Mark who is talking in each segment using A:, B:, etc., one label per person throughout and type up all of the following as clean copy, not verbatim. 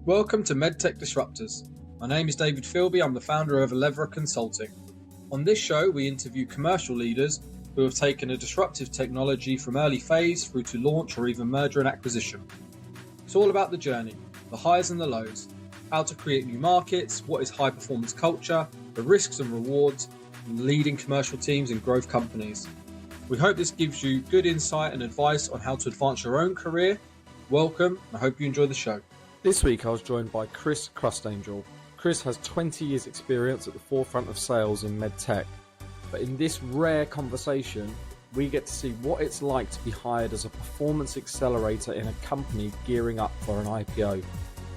A: Welcome to MedTech Disruptors. My name is David Philby. I'm the founder of Elevra Consulting. On this show, we interview commercial leaders who have taken a disruptive technology from early phase through to launch or even merger and acquisition. It's all about the journey, the highs and the lows, how to create new markets, what is high performance culture, the risks and rewards, and leading commercial teams in growth companies. We hope this gives you good insight and advice on how to advance your own career. Welcome, and I hope you enjoy the show.
B: This week I was joined by Kris Krustangel. Kris has 20 years experience at the forefront of sales in MedTech. But in this rare conversation, we get to see what it's like to be hired as a performance accelerator in a company gearing up for an IPO.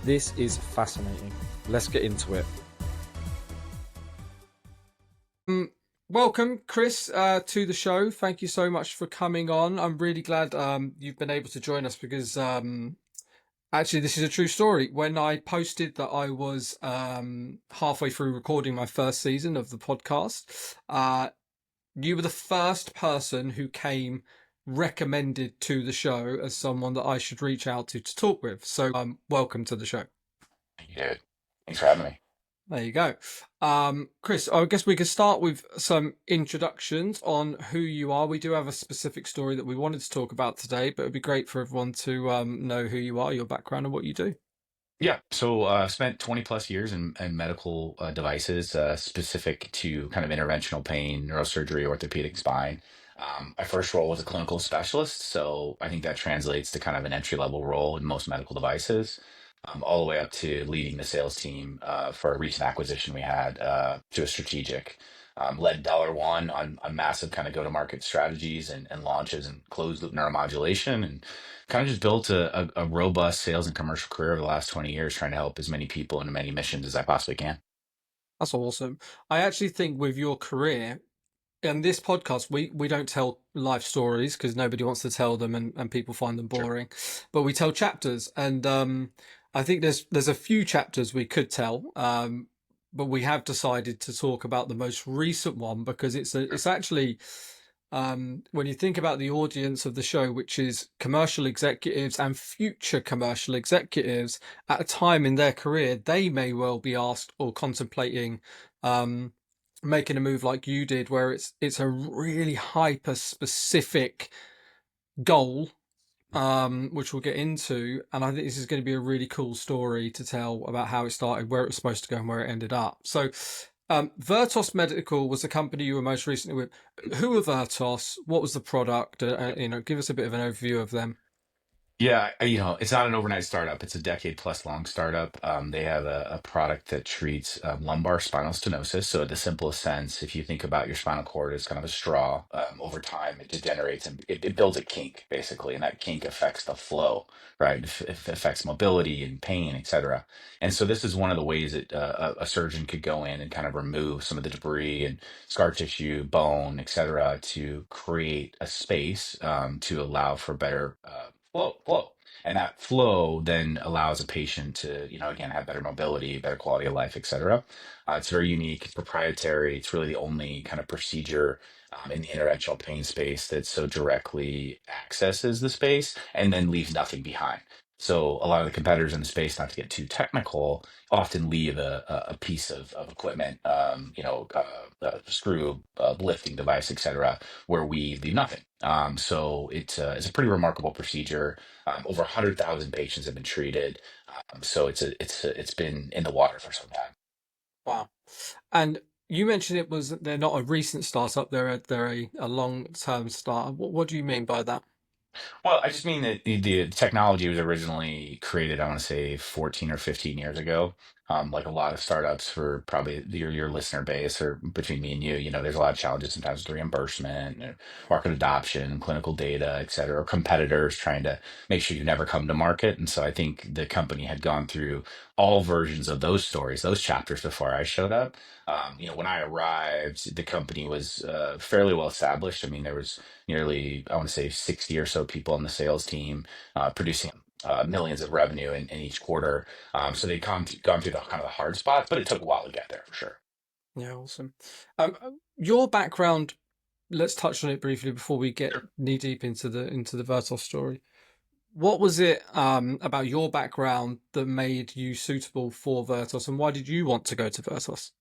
B: This is fascinating. Let's get into it. Welcome, Kris, to the show. Thank you so much for coming on. I'm really glad you've been able to join us because actually, this is a true story. When I posted that I was halfway through recording my first season of the podcast, you were the first person who came recommended to the show as someone that I should reach out to talk with. So welcome to the show.
C: Thank you, David. Thanks for having me.
B: There you go. Kris, I guess we could start with some introductions on who you are. We do have a specific story that we wanted to talk about today, but it'd be great for everyone to know who you are, your background, and what you do.
C: Yeah, so I've spent 20 plus years in medical devices specific to kind of interventional pain, neurosurgery, orthopedic spine. My first role was a clinical specialist, so I think that translates to kind of an entry level role in most medical devices, all the way up to leading the sales team for a recent acquisition we had to a strategic. Led $1 on massive kind of go to market strategies and launches and closed loop neuromodulation and kind of just built a robust sales and commercial career over the last 20 years, trying to help as many people and many missions as I possibly can.
B: That's awesome. I actually think with your career, in this podcast, we don't tell life stories because nobody wants to tell them and people find them boring. Sure. But we tell chapters. And I think there's a few chapters we could tell. But we have decided to talk about the most recent one because it's actually, when you think about the audience of the show, which is commercial executives and future commercial executives at a time in their career, they may well be asked or contemplating making a move like you did, where it's a really hyper specific goal, which we'll get into. And I think this is going to be a really cool story to tell about how it started, where it was supposed to go and where it ended up. So Vertos Medical was the company you were most recently with. Who are Vertos? What was the product? Give us a bit of an overview of them.
C: Yeah, it's not an overnight startup. It's a decade plus long startup. They have a product that treats lumbar spinal stenosis. So, in the simplest sense, if you think about your spinal cord as kind of a straw, over time it degenerates and it builds a kink, basically, and that kink affects the flow, right? It affects mobility and pain, etc. And so, this is one of the ways that a surgeon could go in and kind of remove some of the debris and scar tissue, bone, etc., to create a space to allow for better flow. And that flow then allows a patient to, again, have better mobility, better quality of life, et cetera. It's very unique, it's proprietary. It's really the only kind of procedure in the interventional pain space that so directly accesses the space and then leaves nothing behind. So a lot of the competitors in the space, not to get too technical, often leave a piece of equipment, a screw, lifting device, et cetera, where we leave nothing. So it's a pretty remarkable procedure. Over 100,000 patients have been treated. So it's been in the water for some time.
B: Wow. And you mentioned they're not a recent startup, they're a long-term startup. What do you mean by that?
C: Well, I just mean that the technology was originally created, I want to say 14 or 15 years ago. Like a lot of startups for probably your listener base or between me and you, there's a lot of challenges sometimes with reimbursement, market adoption, clinical data, et cetera, or competitors trying to make sure you never come to market. And so I think the company had gone through all versions of those stories, those chapters before I showed up. When I arrived, the company was fairly well established. I mean, there was nearly, I want to say 60 or so people on the sales team producing millions of revenue in each quarter. So they'd gone through the kind of the hard spots, but it took a while to get there for sure.
B: Yeah, awesome. Your background, let's touch on it briefly before we get knee deep into the Vertos story. What was it about your background that made you suitable for Vertos, and why did you want to go to Vertos?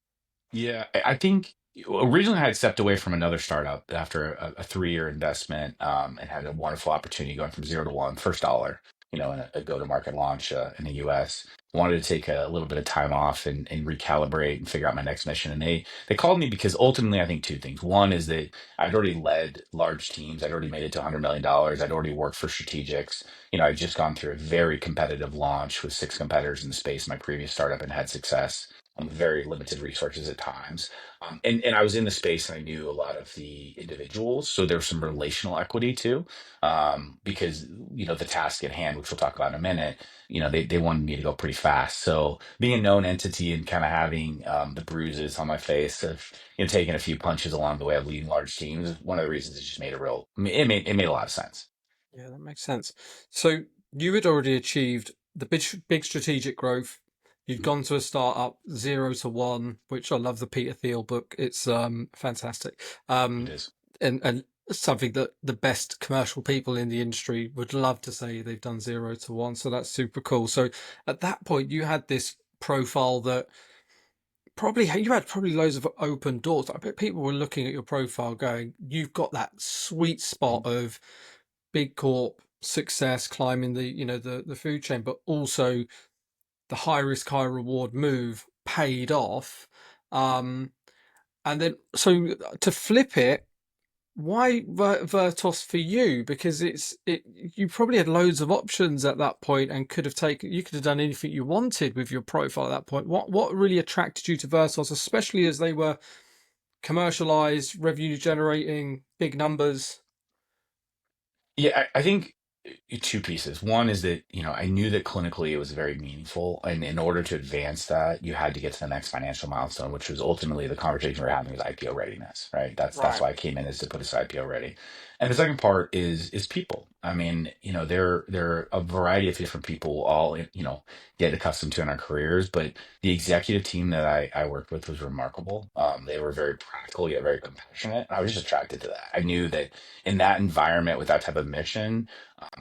C: Yeah, I think originally I had stepped away from another startup after a 3-year investment, and had a wonderful opportunity going from zero to one, first dollar, in a go-to-market launch in the US. Wanted to take a little bit of time off and recalibrate and figure out my next mission. And they called me because ultimately I think two things. One is that I'd already led large teams. I'd already made it to $100 million. I'd already worked for strategics. I'd just gone through a very competitive launch with 6 competitors in the space, in my previous startup, and had success very limited resources at times. And I was in the space and I knew a lot of the individuals. So there was some relational equity too, because, the task at hand, which we'll talk about in a minute, they wanted me to go pretty fast. So being a known entity and kind of having the bruises on my face of, taking a few punches along the way of leading large teams, one of the reasons it just made it made a lot of sense.
B: Yeah, that makes sense. So you had already achieved the big strategic growth. You'd
C: Mhm.
B: gone to a startup 0 to 1, which I love the Peter Thiel book. It's fantastic.
C: It
B: Um,
C: is.
B: and something that the best commercial people in the industry would love to say they've done 0 to 1. So that's super cool. So at that point, you had this profile that probably you had probably loads of open doors. I bet people were looking at your profile going, you've got that sweet spot
C: Mhm.
B: of big corp success, climbing the the food chain, but also the high risk, high reward move paid off. Um, and then so to flip it, why Vertos for you? Because you probably had loads of options at that point and you could have done anything you wanted with your profile at that point. What really attracted you to Vertos, especially as they were commercialized, revenue generating, big numbers?
C: Yeah, I think two pieces. One is that, I knew that clinically it was very meaningful. And in order to advance that, you had to get to the next financial milestone, which was ultimately the conversation we're having is IPO readiness, right? That's
B: Right.
C: why I came in, is to put us IPO ready. And the second part is people. I mean, there are a variety of different people all, get accustomed to in our careers, but the executive team that I worked with was remarkable. They were very practical yet very compassionate. I was just attracted to that. I knew that in that environment with that type of mission,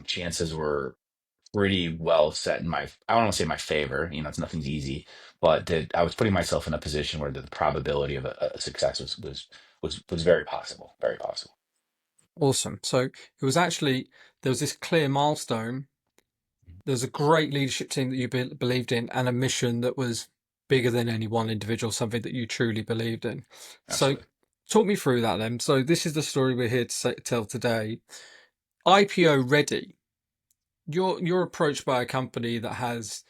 C: chances were pretty well set in I don't want to say my favor. It's nothing's easy, but that I was putting myself in a position where the probability of a success was very possible, very possible.
B: Awesome. So it was actually, there was this clear milestone. There's a great leadership team that you believed in, and a mission that was bigger than any one individual, something that you truly believed in. So
C: Absolutely.
B: talk me through that then. So this is the story we're here to tell today. IPO ready. You're approached by a company that has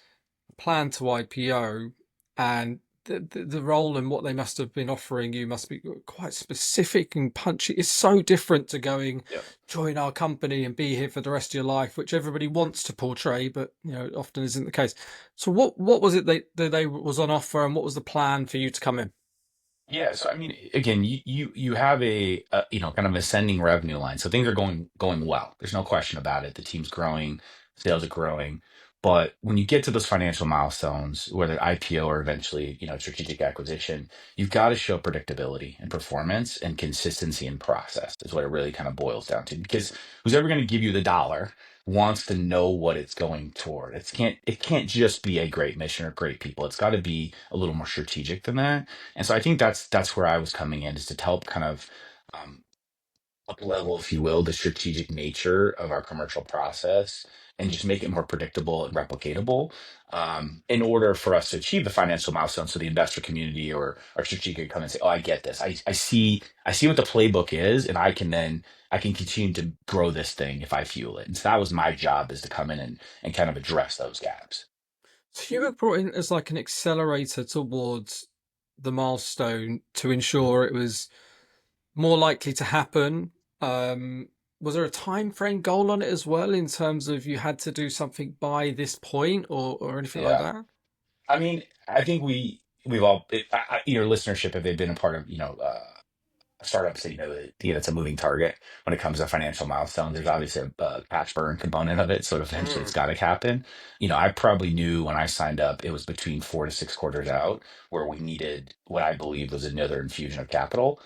B: plan to IPO, and the role and what they must have been offering you must be quite specific and punchy. It's so different to going,
C: Yep.
B: join our company and be here for the rest of your life, which everybody wants to portray, but often isn't the case. So what was it they was on offer, and what was the plan for you to come in?
C: Yeah, so I mean, again, you have a kind of ascending revenue line, so things are going well. There's no question about it. The team's growing, sales are growing, but when you get to those financial milestones, whether IPO or eventually strategic acquisition, you've got to show predictability and performance and consistency in process. Is what it really kind of boils down to. Because who's ever going to give you the dollar wants to know what it's going toward. It can't just be a great mission or great people. It's got to be a little more strategic than that. And so I think that's where I was coming in, is to help kind of um, up level, if you will, the strategic nature of our commercial process and just make it more predictable and replicatable, in order for us to achieve the financial milestones. So the investor community or our strategic come and say, "Oh, I get this. I see what the playbook is, and I can continue to grow this thing if I fuel it." And so that was my job, is to come in and kind of address those gaps.
B: So you were brought in as like an accelerator towards the milestone to ensure it was more likely to happen. Um, was there a time frame goal on it as well, in terms of you had to do something by this point, or anything like
C: Yeah.
B: that?
C: I mean, I think we've all your listenership, if they've been a part of startups, it's a moving target when it comes to financial milestones. There's obviously a cash burn component of it, so eventually it's
B: Mm.
C: got to happen. I probably knew when I signed up it was between 4 to 6 quarters out where we needed what I believed was another infusion of capital.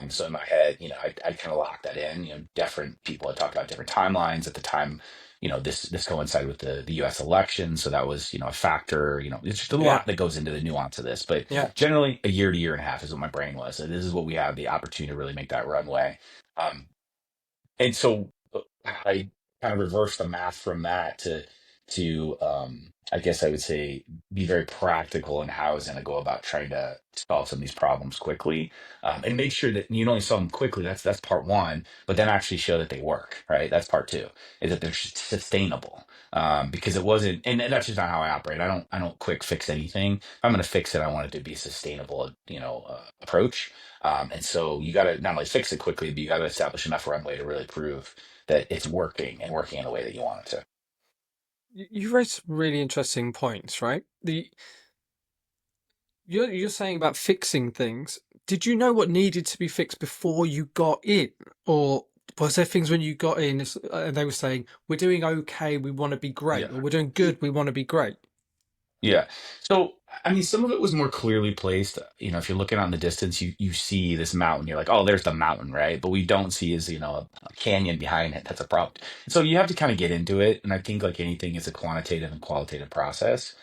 C: So in my head, I kind of locked that in. Different people had talked about different timelines at the time. this coincided with the U.S. election, so that was a factor. It's just a
B: Yeah.
C: lot that goes into the nuance of this, but
B: Yeah.
C: generally a year to year and a half is what my brain was. So this is what we have the opportunity to really make that runway. Um, and so I kind of reversed the math from that to I guess I would say be very practical in how I was going to go about trying to solve some of these problems quickly, and make sure that you not only solve them quickly. That's part one, but then actually show that they work. Right, that's part two, is that they're sustainable. Because it wasn't, and that's just not how I operate. I don't quick fix anything. If I'm going to fix it, I want it to be a sustainable, approach. And so you got to not only fix it quickly, but you got to establish enough runway to really prove that it's working and working in the way that you want it to.
B: You raised some really interesting points, right? You're saying about fixing things. Did you know what needed to be fixed before you got in, or was there things when you got in and they were saying, "We're doing okay, we want to be great,"
C: Yeah.
B: or "We're doing good, we want to be great"?
C: Yeah. So, I mean, some of it was more clearly placed. If you're looking out in the distance, you see this mountain. You're like, oh, there's the mountain, right? But we don't see is, a canyon behind it. That's a problem. So you have to kind of get into it. And I think like anything, it's a quantitative and qualitative process.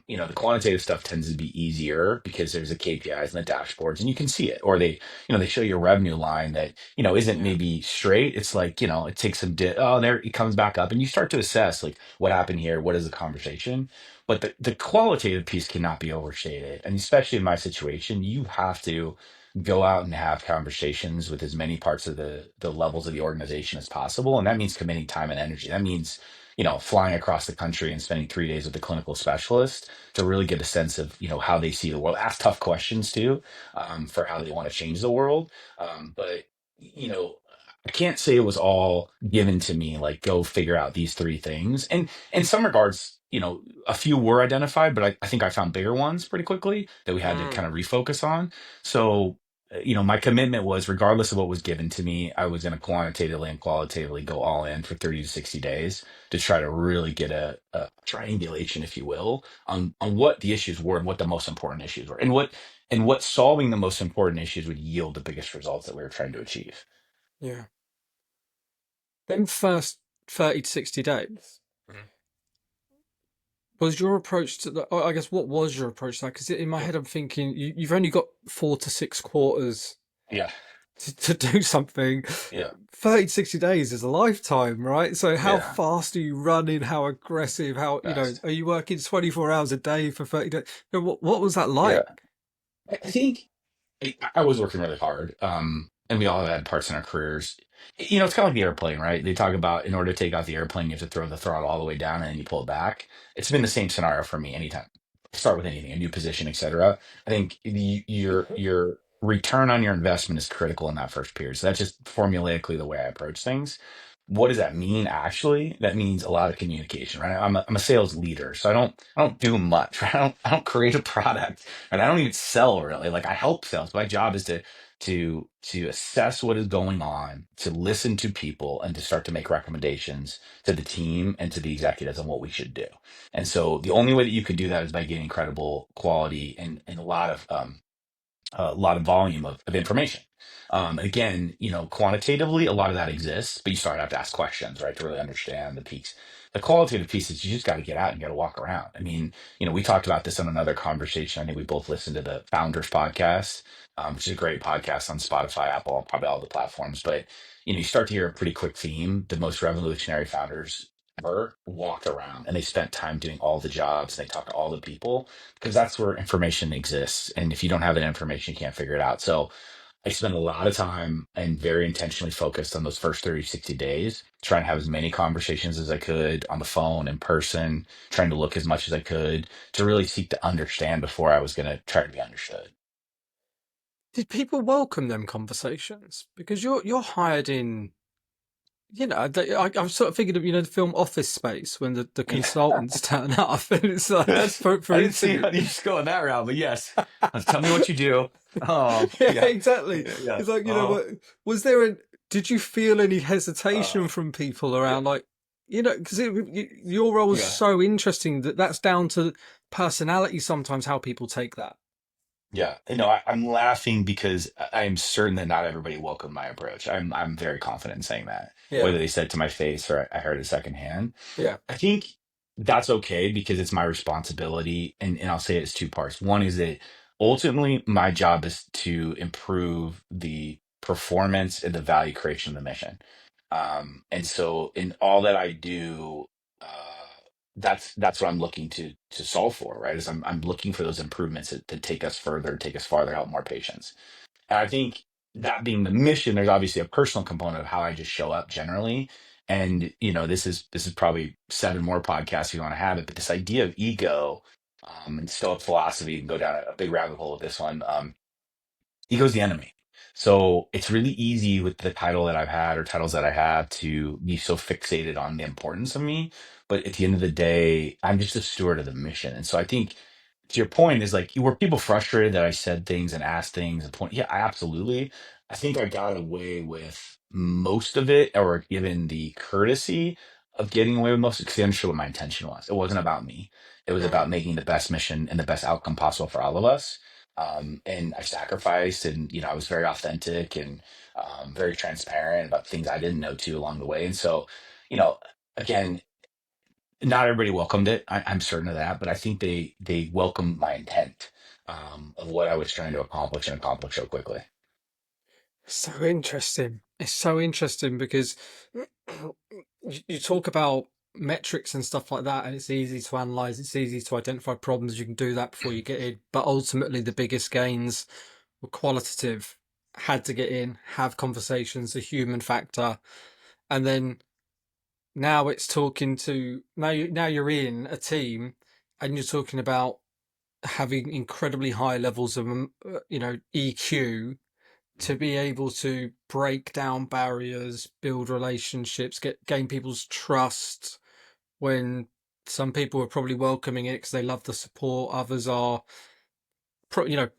C: The quantitative stuff tends to be easier because there's the KPIs and the dashboards and you can see it. Or they show you a revenue line that, isn't
B: Yeah.
C: maybe straight. It's like, it takes some oh, there it comes back up and you start to assess like what happened here, what is the conversation. But the qualitative piece cannot be overstated. And especially in my situation, you have to go out and have conversations with as many parts of the levels of the organization as possible. And that means committing time and energy. That means, flying across the country and spending 3 days with a clinical specialist to really get a sense of, how they see the world. Ask tough questions too, for how they want to change the world. But, I can't say it was all given to me, like go figure out these three things. And in some regards, a few were identified, but I think I found bigger ones pretty quickly that we had to kind of refocus on. So, my commitment was regardless of what was given to me, I was going to quantitatively and qualitatively go all in for 30 to 60 days to try to really get a triangulation, if you will, on what the issues were and what the most important issues were and what solving the most important issues would yield the biggest results that we were trying to achieve.
B: Yeah. Then first 30 to 60 days.
C: Mhm.
B: Was your approach to the, I guess, what was your approach to that? Because in my head, I'm thinking you've only got 4 to 6 quarters
C: Yeah.
B: to do something.
C: Yeah.
B: 30 to 60 days is a lifetime, right? So how
C: Yeah.
B: fast are you running? How aggressive? How,
C: Fast.
B: are you working 24 hours a day for 30 days? What was that
C: Yeah.
B: like?
C: I think I was working really hard. And we all had parts in our careers. It's kind of like the airplane, right? They talk about in order to take off the airplane, you have to throw the throttle all the way down and then you pull it back. It's been the same scenario for me anytime. Start with anything, a new position, etc. I think your return on your investment is critical in that first period. So that's just formulaically the way I approach things. What does that mean actually? That means a lot of communication, right? I'm a sales leader, so I don't do much, right? I don't create a product, and I don't even sell really. Like I help sales. My job is to assess what is going on, to listen to people, and to start to make recommendations to the team and to the executives on what we should do. And so the only way that you can do that is by getting credible quality and a lot of volume of information. Again, quantitatively, a lot of that exists, but you start to have to ask questions, right, to really understand the peaks. The qualitative pieces, you just got to get out and you got to walk around. I mean, we talked about this on another conversation. I think we both listened to the Founders podcast, which is a great podcast on Spotify, Apple, probably all the platforms. But, you start to hear a pretty quick theme. The most revolutionary founders ever walked around and they spent time doing all the jobs. They talked to all the people because that's where information exists. And if you don't have that information, you can't figure it out. So I spent a lot of time and very intentionally focused on those first 30, 60 days, trying to have as many conversations as I could on the phone, in person, trying to look as much as I could to really seek to understand before I was going to try to be understood.
B: Did people welcome them conversations? Because you're hired in, I'm sort of thinking of, the film Office Space when the
C: Yeah.
B: consultants turn up and it's like
C: That's,
B: for
C: I didn't see
B: interview.
C: how you just go in that route, but yes. Tell me what you do.
B: Yeah,
C: Yeah.
B: exactly.
C: Yeah.
B: It's like, was did you feel any hesitation from people
C: Yeah.
B: around, like, because your role is
C: Yeah.
B: so interesting that's down to personality sometimes, how people take that.
C: Yeah, I'm laughing because I'm certain that not everybody welcomed my approach. I'm very confident in saying that,
B: Yeah,
C: whether they said it to my face or I heard it secondhand.
B: yeah,
C: I think that's okay because it's my responsibility, and I'll say it's two parts. One is that ultimately my job is to improve the performance and the value creation of the mission. And so in all that I do, uh, that's what I'm looking to solve for, right? Is I'm looking for those improvements to take us further, take us farther, help more patients. And I think that being the mission, there's obviously a personal component of how I just show up generally. And this is probably seven more podcasts you want to have it, but this idea of ego, and Stoic philosophy, you can go down a big rabbit hole with this one. Ego's the enemy. So it's really easy with the title that I've had or titles that I have to be so fixated on the importance of me. But at the end of the day, I'm just a steward of the mission. And so I think to your point is like, were people frustrated that I said things and asked things and point? Yeah, absolutely. I think I got away with most of it, or given the courtesy of getting away with most, because they understood what my intention was. It wasn't about me. It was
B: mm,
C: about making the best mission and the best outcome possible for all of us. And I sacrificed, and I was very authentic and very transparent about things I didn't know too along the way. And so, you know, again, not everybody welcomed it. I'm certain of that, but I think they welcomed my intent of what I was trying to accomplish and accomplish so quickly.
B: so interesting. It's so interesting because you talk about metrics and stuff like that, and it's easy to analyze, it's easy to identify problems. You can do that before you get in, but ultimately, the biggest gains were qualitative. Had to get in, have conversations, the human factor, and then now it's talking to now you're in a team, and you're talking about having incredibly high levels of EQ to be able to break down barriers, build relationships, gain people's trust. When some people are probably welcoming it because they love the support, others are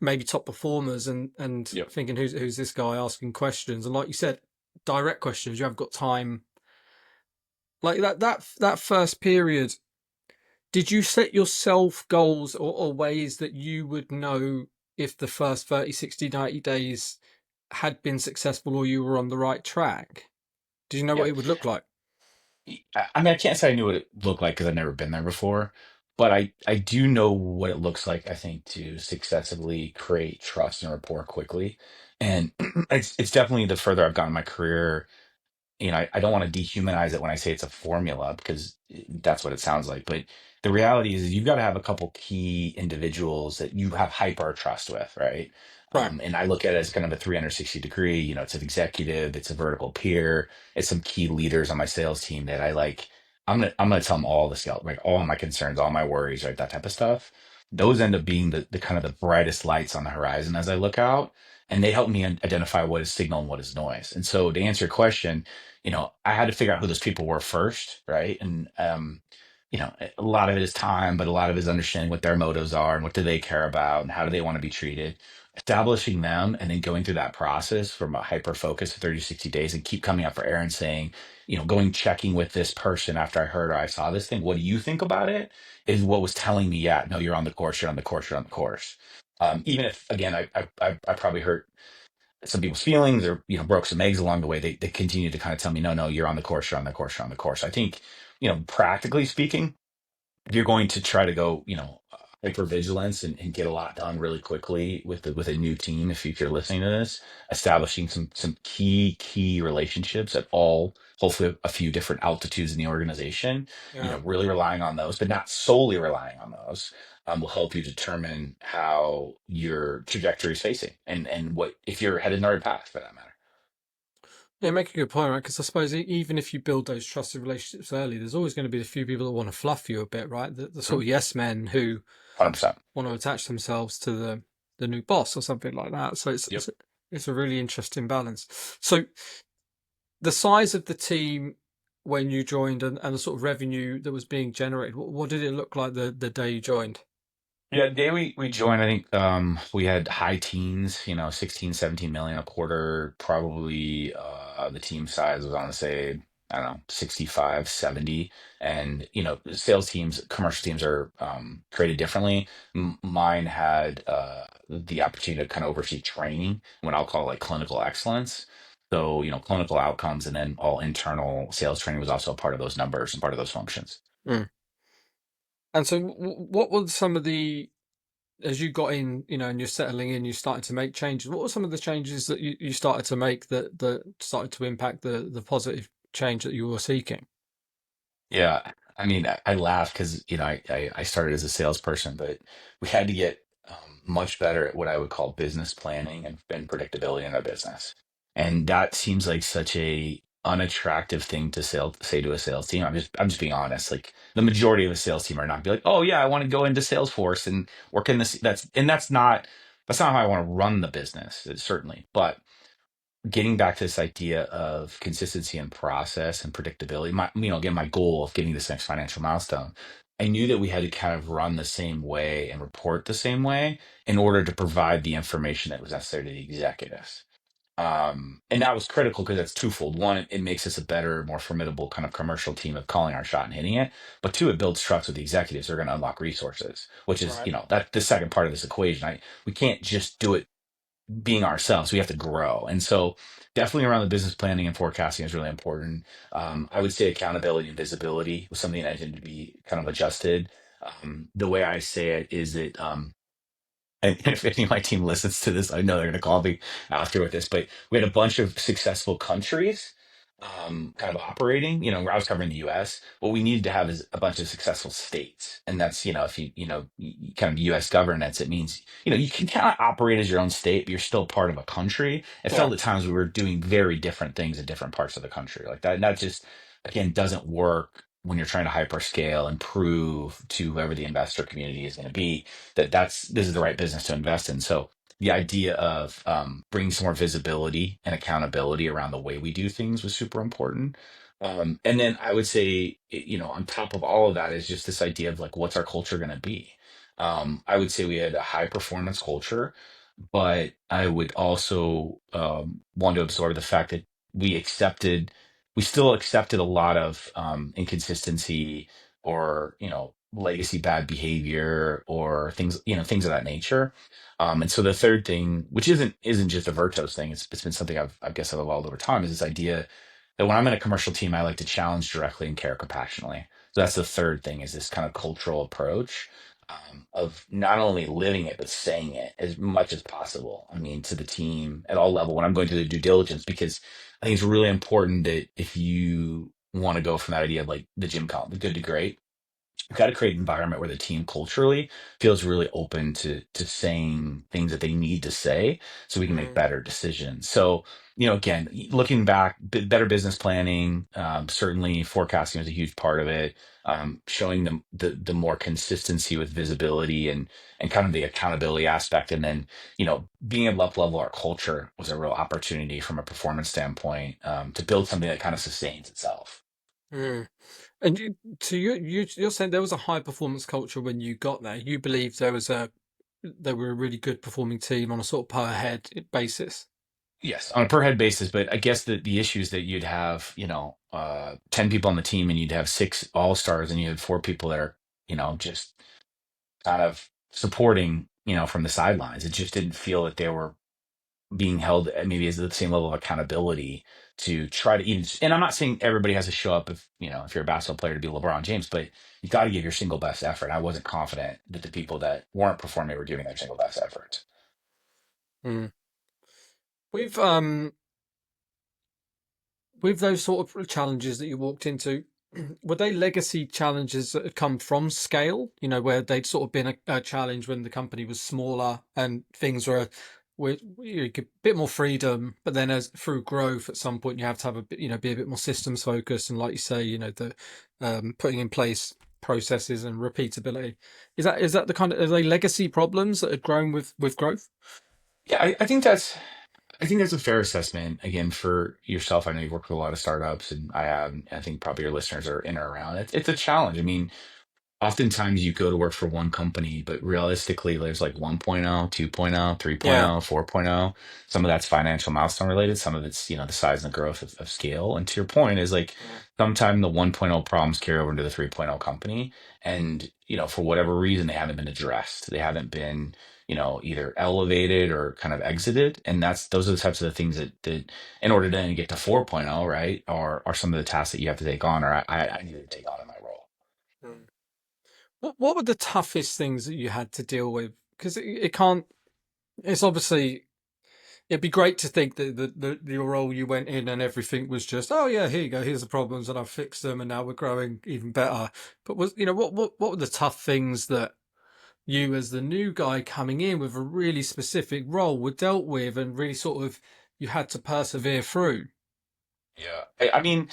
B: maybe top performers and
C: Yep.
B: thinking who's this guy asking questions. And like you said, direct questions. You haven't got time like that first period. Did you set yourself goals or ways that you would know if the first 30, 60, 90 days had been successful or you were on the right track? Did you know what
C: Yep.
B: it would look like?
C: I mean, I can't say I knew what it looked like because I've never been there before, but I do know what it looks like, I think, to successfully create trust and rapport quickly. And it's definitely the further I've gotten in my career, I don't want to dehumanize it when I say it's a formula because that's what it sounds like. But the reality is you've got to have a couple key individuals that you have hyper trust with, right?
B: Right.
C: And I look at it as kind of a 360 degree, it's an executive, it's a vertical peer, it's some key leaders on my sales team that I like. I'm gonna tell them all the scale, right? All my concerns, all my worries, right? That type of stuff. Those end up being the kind of the brightest lights on the horizon as I look out, and they help me identify what is signal and what is noise. And so to answer your question, I had to figure out who those people were first, right? And a lot of it is time, but a lot of it is understanding what their motives are and what do they care about and how do they want to be treated. Establishing them and then going through that process from a hyper focus of 30, 60 days and keep coming up for air and saying, going checking with this person after I heard or I saw this thing. What do you think about it? Is what was telling me, yeah, no, you're on the course, you're on the course, you're on the course. Even if again, I probably hurt some people's feelings or broke some eggs along the way, they continue to kind of tell me, no, no, you're on the course, you're on the course, you're on the course. I think, practically speaking, if you're going to try to go, hyper vigilance and get a lot done really quickly with a new team, if you're listening to this, establishing some key relationships at all, hopefully a few different altitudes in the organization,
B: Yeah.
C: really relying on those, but not solely relying on those, will help you determine how your trajectory is facing and what if you're headed in the right path for that matter.
B: Yeah, make a good point, right? Because I suppose even if you build those trusted relationships early, there's always going to be a few people that want to fluff you a bit, right? The sort of yes men who
C: 100%.
B: want to attach themselves to the new boss or something like that. So
C: Yep.
B: it's a really interesting balance. So the size of the team when you joined and the sort of revenue that was being generated, what did it look like the day you joined?
C: Yeah, the day we joined, I think we had high teens, 16, 17 million a quarter. Probably the team size was, I want to say, I don't know, 65, 70. And, sales teams, commercial teams are created differently. Mine had the opportunity to kind of oversee training, what I'll call like clinical excellence. So, clinical outcomes and then all internal sales training was also a part of those numbers and part of those functions.
B: Mm. And so, what were some of the, as you got in, and you're settling in, you're starting to make changes. What were some of the changes that you started to make that started to impact the positive change that you were seeking?
C: Yeah, I mean, I laugh because I started as a salesperson, but we had to get much better at what I would call business planning and predictability in our business, and that seems like such a unattractive thing to say to a sales team. I'm just being honest. Like the majority of a sales team are not be like, oh yeah, I want to go into Salesforce and work in this. That's not how I want to run the business, certainly, but getting back to this idea of consistency and process and predictability, again, my goal of getting this next financial milestone, I knew that we had to kind of run the same way and report the same way in order to provide the information that was necessary to the executives. And that was critical because that's twofold. One, it makes us a better, more formidable kind of commercial team of calling our shot and hitting it. But two, it builds trust with the executives. They're going to unlock resources, which is,
B: Right.
C: that the second part of this equation. We can't just do it being ourselves. We have to grow. And so definitely around the business planning and forecasting is really important. I would say accountability and visibility was something that needed to be kind of adjusted. The way I say it is that and if any of my team listens to this, I know they're going to call me after with this, but we had a bunch of successful countries kind of operating. Where I was covering the US, what we needed to have is a bunch of successful states. And that's, if kind of US governance, it means, you can kind of operate as your own state, but you're still part of a country. It
B: Yeah.
C: felt at times we were doing very different things in different parts of the country like that. And that just, again, doesn't work when you're trying to hyperscale and prove to whoever the investor community is going to be that this is the right business to invest in. So the idea of bringing some more visibility and accountability around the way we do things was super important. And then I would say, on top of all of that is just this idea of like, what's our culture going to be? I would say we had a high performance culture, but I would also want to absorb the fact that we still accepted a lot of inconsistency or legacy bad behavior or things of that nature. And so the third thing, which isn't just a Vertos thing, it's been something I guess I've evolved over time, is this idea that when I'm in a commercial team, I like to challenge directly and care compassionately. So that's the third thing, is this kind of cultural approach of not only living it but saying it as much as possible. I mean, to the team at all level when I'm going through the due diligence, because I think it's really important that if you want to go from that idea of like the gym count, the good to great, you've got to create an environment where the team culturally feels really open to saying things that they need to say so we can make
B: Mm.
C: better decisions. So, again, looking back, better business planning, certainly forecasting was a huge part of it. Showing them the more consistency with visibility and kind of the accountability aspect. And then, being able to up level our culture was a real opportunity from a performance standpoint, to build something that kind of sustains itself.
B: Mm. And you're saying there was a high performance culture when you got there. You believe they were a really good performing team on a sort of per head basis.
C: Yes, on a per head basis, but I guess the issue is that you'd have, 10 people on the team and you'd have six all-stars and you had four people that are, just kind of supporting, from the sidelines. It just didn't feel that they were being held at maybe as the same level of accountability to try to even, and I'm not saying everybody has to show up if you're a basketball player to be LeBron James, but you got to give your single best effort. I wasn't confident that the people that weren't performing were giving their single best effort.
B: Mm. With with those sort of challenges that you walked into, were they legacy challenges that had come from scale? Where they'd sort of been a challenge when the company was smaller and things were with you get a bit more freedom, but then as through growth, at some point you have to have a bit, be a bit more systems focused, and like you say, the putting in place processes and repeatability. Is that the kind of, are they legacy problems that had grown with growth?
C: Yeah, I think that's a fair assessment. Again, for yourself, I know you've worked with a lot of startups, and I have. I think probably your listeners are in or around it. It's a challenge. I mean, oftentimes you go to work for one company, but realistically, there's like 1.0, 2.0,
B: Yeah.
C: 3.0, 4.0. Some of that's financial milestone related. Some of it's, the size and the growth of scale. And to your point is like
B: Yeah.
C: sometimes the 1.0 problems carry over into the 3.0 company. And, for whatever reason, they haven't been addressed. They haven't been, either elevated or kind of exited. And those are the types of the things that in order to then get to 4.0, right, are some of the tasks that you have to take on, or I need to take on in my role.
B: Mm. What were the toughest things that you had to deal with? Because it can't. It's obviously. It'd be great to think that your role you went in and everything was just, oh yeah, here you go, here's the problems and I've fixed them and now we're growing even better. But what were the tough things that you as the new guy coming in with a really specific role were dealt with and really sort of you had to persevere through?
C: Yeah. I mean,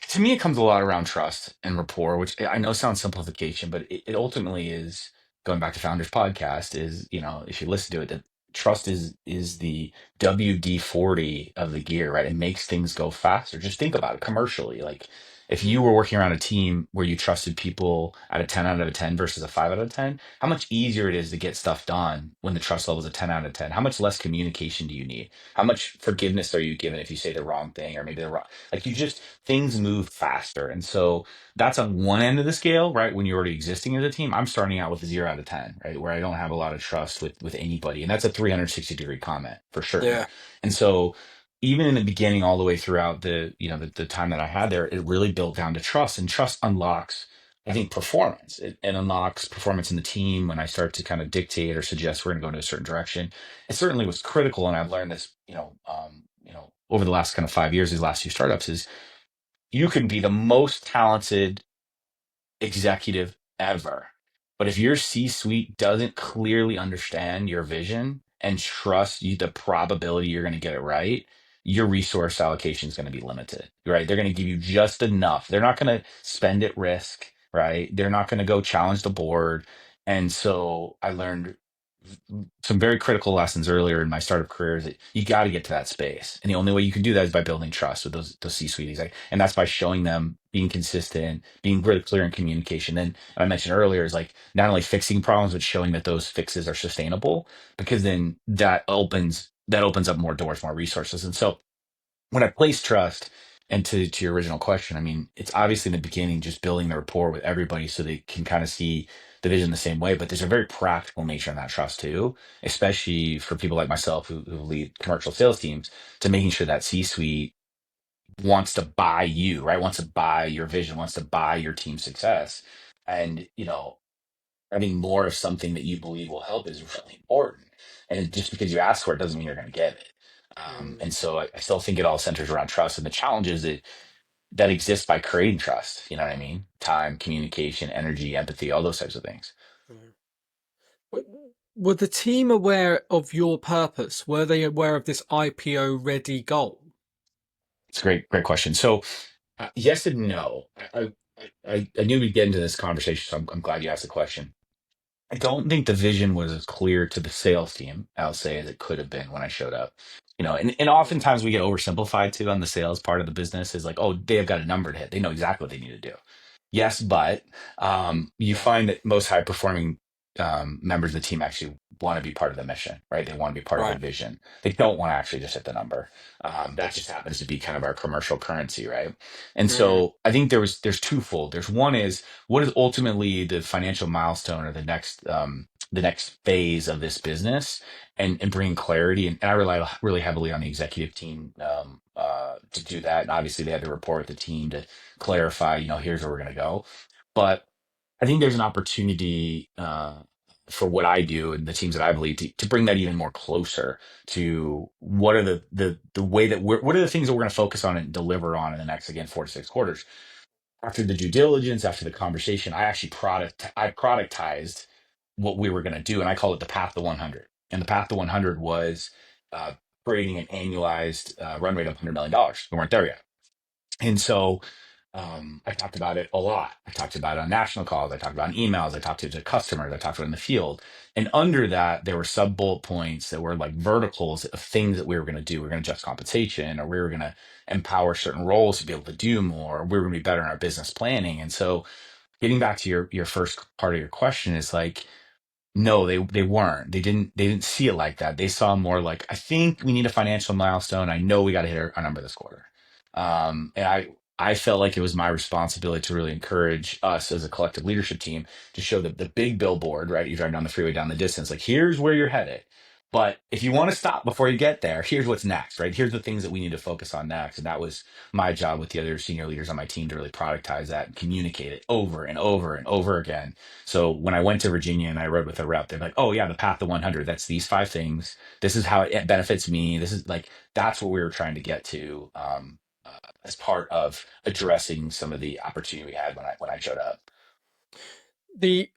C: to me, it comes a lot around trust and rapport, which I know sounds simplification, but it ultimately is going back to Founders Podcast. Is if you listen to it, that trust is the WD-40 of the gear, right? It makes things go faster. Just think about it commercially. Like if you
B: Mm.
C: were working around a team where you trusted people at a 10 out of a 10 versus a 5 out of 10, how much easier it is to get stuff done when the trust level is a 10 out of 10? How much less communication do you need? How much forgiveness are you given if you say the wrong thing or maybe the wrong, like you just things move faster. And so that's on one end of the scale, right? When you're already existing as a team, I'm starting out with a 0 out of 10, right? Where I don't have a lot of trust with anybody. And that's a 360-degree comment for certain.
B: Yeah.
C: And so even in the beginning, all the way throughout the time that I had there, it really built down to trust, and trust unlocks, I think, performance. It unlocks performance in the team when I start to kind of dictate or suggest we're going to go in a certain direction. It certainly was critical. And I've learned this, over the last kind of 5 years, these last few startups is you can be the most talented executive ever. But if your C suite doesn't clearly understand your vision and trust you, the probability you're going to get it right, your resource allocation is going to be limited, right? They're going to give you just enough. They're not going to spend at risk, right? They're not going to go challenge the board. And so I learned some very critical lessons earlier in my startup career is that you got to get to that space. And the only way you can do that is by building trust with those C-suite execs. And that's by showing them being consistent, being really clear in communication. And I mentioned earlier is like not only fixing problems, but showing that those fixes are sustainable, because then that opens up more doors, more resources. And so when I place trust, and to your original question, I mean, it's obviously in the beginning just building the rapport with everybody so they can kind of see the vision the same way. But there's a very practical nature in that trust too, especially for people like myself who lead commercial sales teams, to making sure that C-suite wants to buy you, right? Wants to buy your vision, wants to buy your team success. And, having more of something that you believe will help is really important. And just because you ask for it doesn't mean you're going to get it. And
B: Mm.
C: so I still think it all centers around trust and the challenges that exist by creating trust. You know what I mean? Time, communication, energy, empathy, all those types of things.
B: Mm. Were the team aware of your purpose? Were they aware of this IPO ready goal?
C: It's a great question. So, yes and no. I knew we'd get into this conversation, so I'm glad you asked the question. I don't think the vision was as clear to the sales team, I'll say, as it could have been when I showed up. And
B: Mm.
C: oftentimes we get oversimplified too on the sales part of the business is like, oh, they have got a number to hit. They know exactly what they need to do. Yes, but you
B: Yeah.
C: find that most high performing members of the team actually want to be part of the mission, right? They want to be part of the
B: Right.
C: vision. They don't want to actually just hit the number. That just happens to be kind of our commercial currency, right? And
B: Mm.
C: so I think there's twofold. There's one is what is ultimately the financial milestone or the next phase of this business, and bringing clarity. And I rely really heavily on the executive team to do that. And obviously, they had to report with the team to clarify, here's where we're going to go. But I think there's an opportunity for what I do and the teams that I lead to bring that even more closer to what are the way that what are the things that we're going to focus on and deliver on in the next, again, 4 to 6 quarters. After the due diligence, after the conversation, I productized what we were going to do, and I called it the path to 100. And the path to 100 was uh, creating an annualized run rate of $100 million. We weren't there yet. And so I talked about it a lot. I talked about it on national calls. I talked about it in emails. I talked to customers. I talked about it in the field. And under that, there were sub bullet points that were like verticals of things that we were going to do. We were going to adjust compensation, or we were going to empower certain roles to be able to do more, or we were going to be better in our business planning. And so getting back to your first part of your question is like, no, they weren't. They didn't see it like that. They saw more like, I think we need a financial milestone. I know we got to hit our number this quarter. And I felt like it was my responsibility to really encourage us as a collective leadership team to show the big billboard, right? You're driving down the freeway, down the distance, like here's where you're headed. But if you want to stop before you get there, here's what's next, right? Here's the things that we need to focus on next. And that was my job with the other senior leaders on my team to really productize that and communicate it over and over and over again. So when I went to Virginia and I rode with a rep, they're like, "Oh yeah, the path to 100. That's these 5 things. This is how it benefits me. This is like that's what we were trying to get to as part of addressing some of the opportunity we had when I showed up."
B: The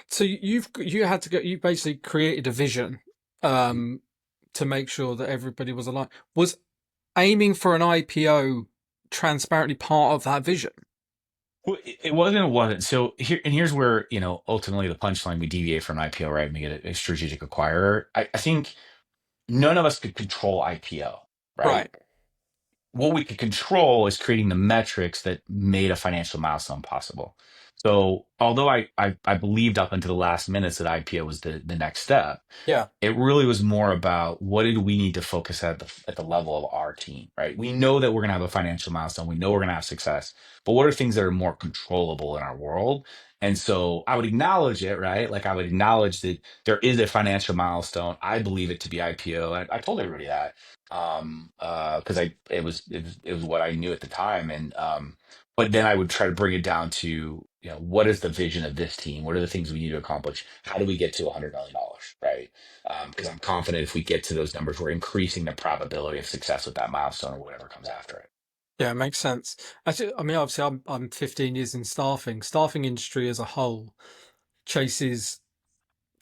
B: so you had to go. You basically created a vision to make sure that everybody was aligned. Was aiming for an IPO transparently part of that vision?
C: Well, it wasn't. It wasn't. So here's where ultimately the punchline we deviate from IPO, right? And we get a strategic acquirer. I think none of us could control IPO, right?
B: Right.
C: What we could control is creating the metrics that made a financial milestone possible. So although I believed up until the last minutes that IPO was the next step,
B: Yeah.
C: it really was more about what did we need to focus at the level of our team, right? We know that we're going to have a financial milestone. We know we're going to have success, but what are things that are more controllable in our world? And so I would acknowledge it, right? Like I would acknowledge that there is a financial milestone. I believe it to be IPO. I told everybody that because it was what I knew at the time, and but then I would try to bring it down to what is the vision of this team? What are the things we need to accomplish? How do we get to $100 million, right? Because I'm confident if we get to those numbers, we're increasing the probability of success with that milestone or whatever comes after it.
B: Yeah, it makes sense. Actually, I mean, obviously, I'm 15 years in staffing. Staffing industry as a whole chases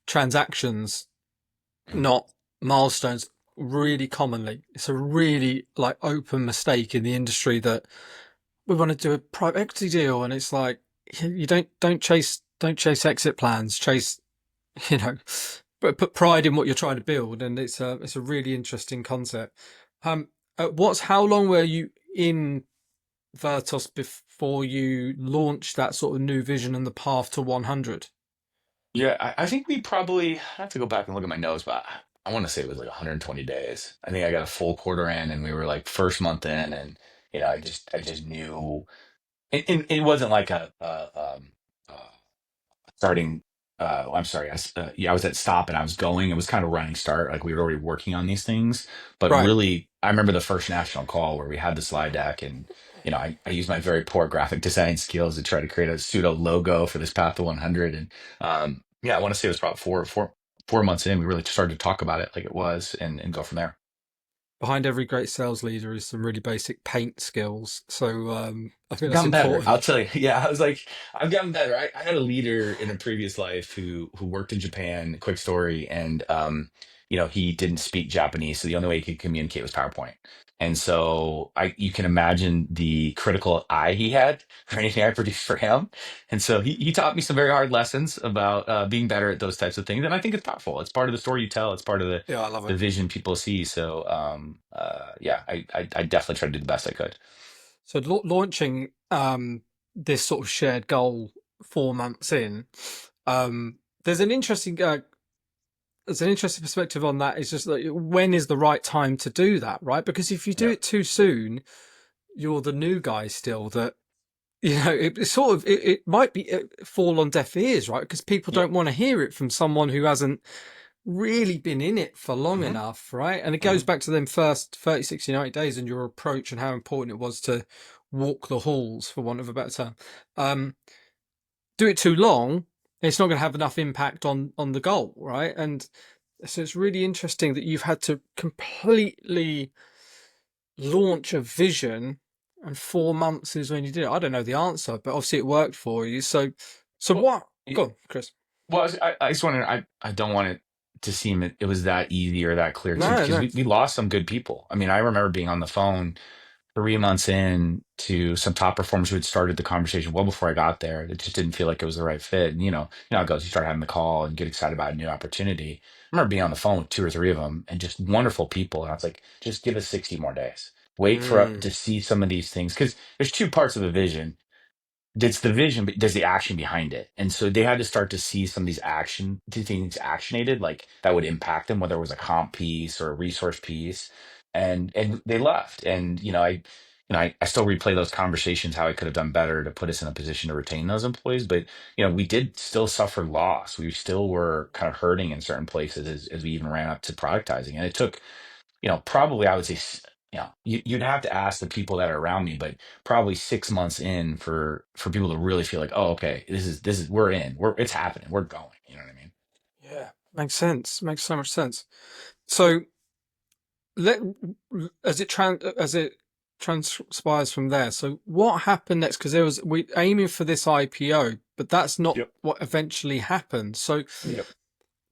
B: transactions, not milestones, really commonly. It's a really like open mistake in the industry that we want to do a private equity deal, and it's like you don't chase exit plans. Chase, you know, but put pride in what you're trying to build, and it's a really interesting concept. How long were you in Vertos before you launched that sort of new vision and the path to 100?
C: Yeah, I think we probably I have to go back and look at my notes, but I want to say it was like 120 days. I think I got a full quarter in, and we were like first month in, and I just knew it wasn't like a starting. I'm sorry. Yeah, I was at stop and I was going. It was kind of running start. Like we were already working on these things, but
B: Right.
C: really, I remember the first national call where we had the slide deck, and I used my very poor graphic design skills to try to create a pseudo logo for this path to 100. And yeah, I want to say it was probably four months in. We really started to talk about it like it was, and go from there.
B: Behind every great sales leader is some really basic paint skills. So I think
C: I've
B: that's
C: gotten better. I'll
B: important.
C: tell you. Yeah, I was like, I've gotten better. I had a leader in a previous life who worked in Japan. Quick story, and he didn't speak Japanese, so the only way he could communicate was PowerPoint. And so you can imagine the critical eye he had for anything I produced for him. And so he taught me some very hard lessons about being better at those types of things. And I think it's powerful. It's part of the story you tell. It's part of the
B: Yeah, I love
C: the
B: it.
C: vision people see. So yeah, I definitely tried to do the best I could.
B: So launching this sort of shared goal 4 months in, um, there's an interesting perspective on that. It's just like when is the right time to do that, right? Because if you do
C: Yeah.
B: it too soon, you're the new guy still. That it sort of it might be fall on deaf ears, right? Because people
C: Yeah.
B: don't want to hear it from someone who hasn't really been in it for long
C: Hmm.
B: enough, right? And it goes
C: Hmm.
B: back to them first 30, 60, 90 days and your approach and how important it was to walk the halls, for want of a better term. Do it too long, it's not going to have enough impact on the goal, right? And so it's really interesting that you've had to completely launch a vision, and 4 months is when you did it. I don't know the answer, but obviously it worked for you. So
C: Well,
B: what? Go on, Chris.
C: well, I just wanted, I don't want it to seem it was that easy or that clear too,
B: No,
C: because
B: no.
C: we lost some good people. I mean, I remember being on the phone 3 months in to some top performers who had started the conversation well before I got there. It just didn't feel like it was the right fit. And how it goes. You start having the call and get excited about a new opportunity. I remember being on the phone with two or three of them and just wonderful people. And I was like, just give us 60 more days. Wait for
B: Mm,
C: to see some of these things because there's two parts of a vision. It's the vision, but there's the action behind it. And so they had to start to see some of things actionated, like that would impact them, whether it was a comp piece or a resource piece. And they left. And, I still replay those conversations, how I could have done better to put us in a position to retain those employees. But, we did still suffer loss. We still were kind of hurting in certain places as we even ran up to productizing. And it took, probably I would say, you'd have to ask the people that are around me, but probably 6 months in for people to really feel like, oh, okay, this is it's happening, we're going. You know what I mean?
B: Yeah, makes sense. Makes so much sense. So let as it transpires from there. So what happened next? Because we aiming for this IPO, but that's not
C: Yep.
B: what eventually happened. So
C: Yep.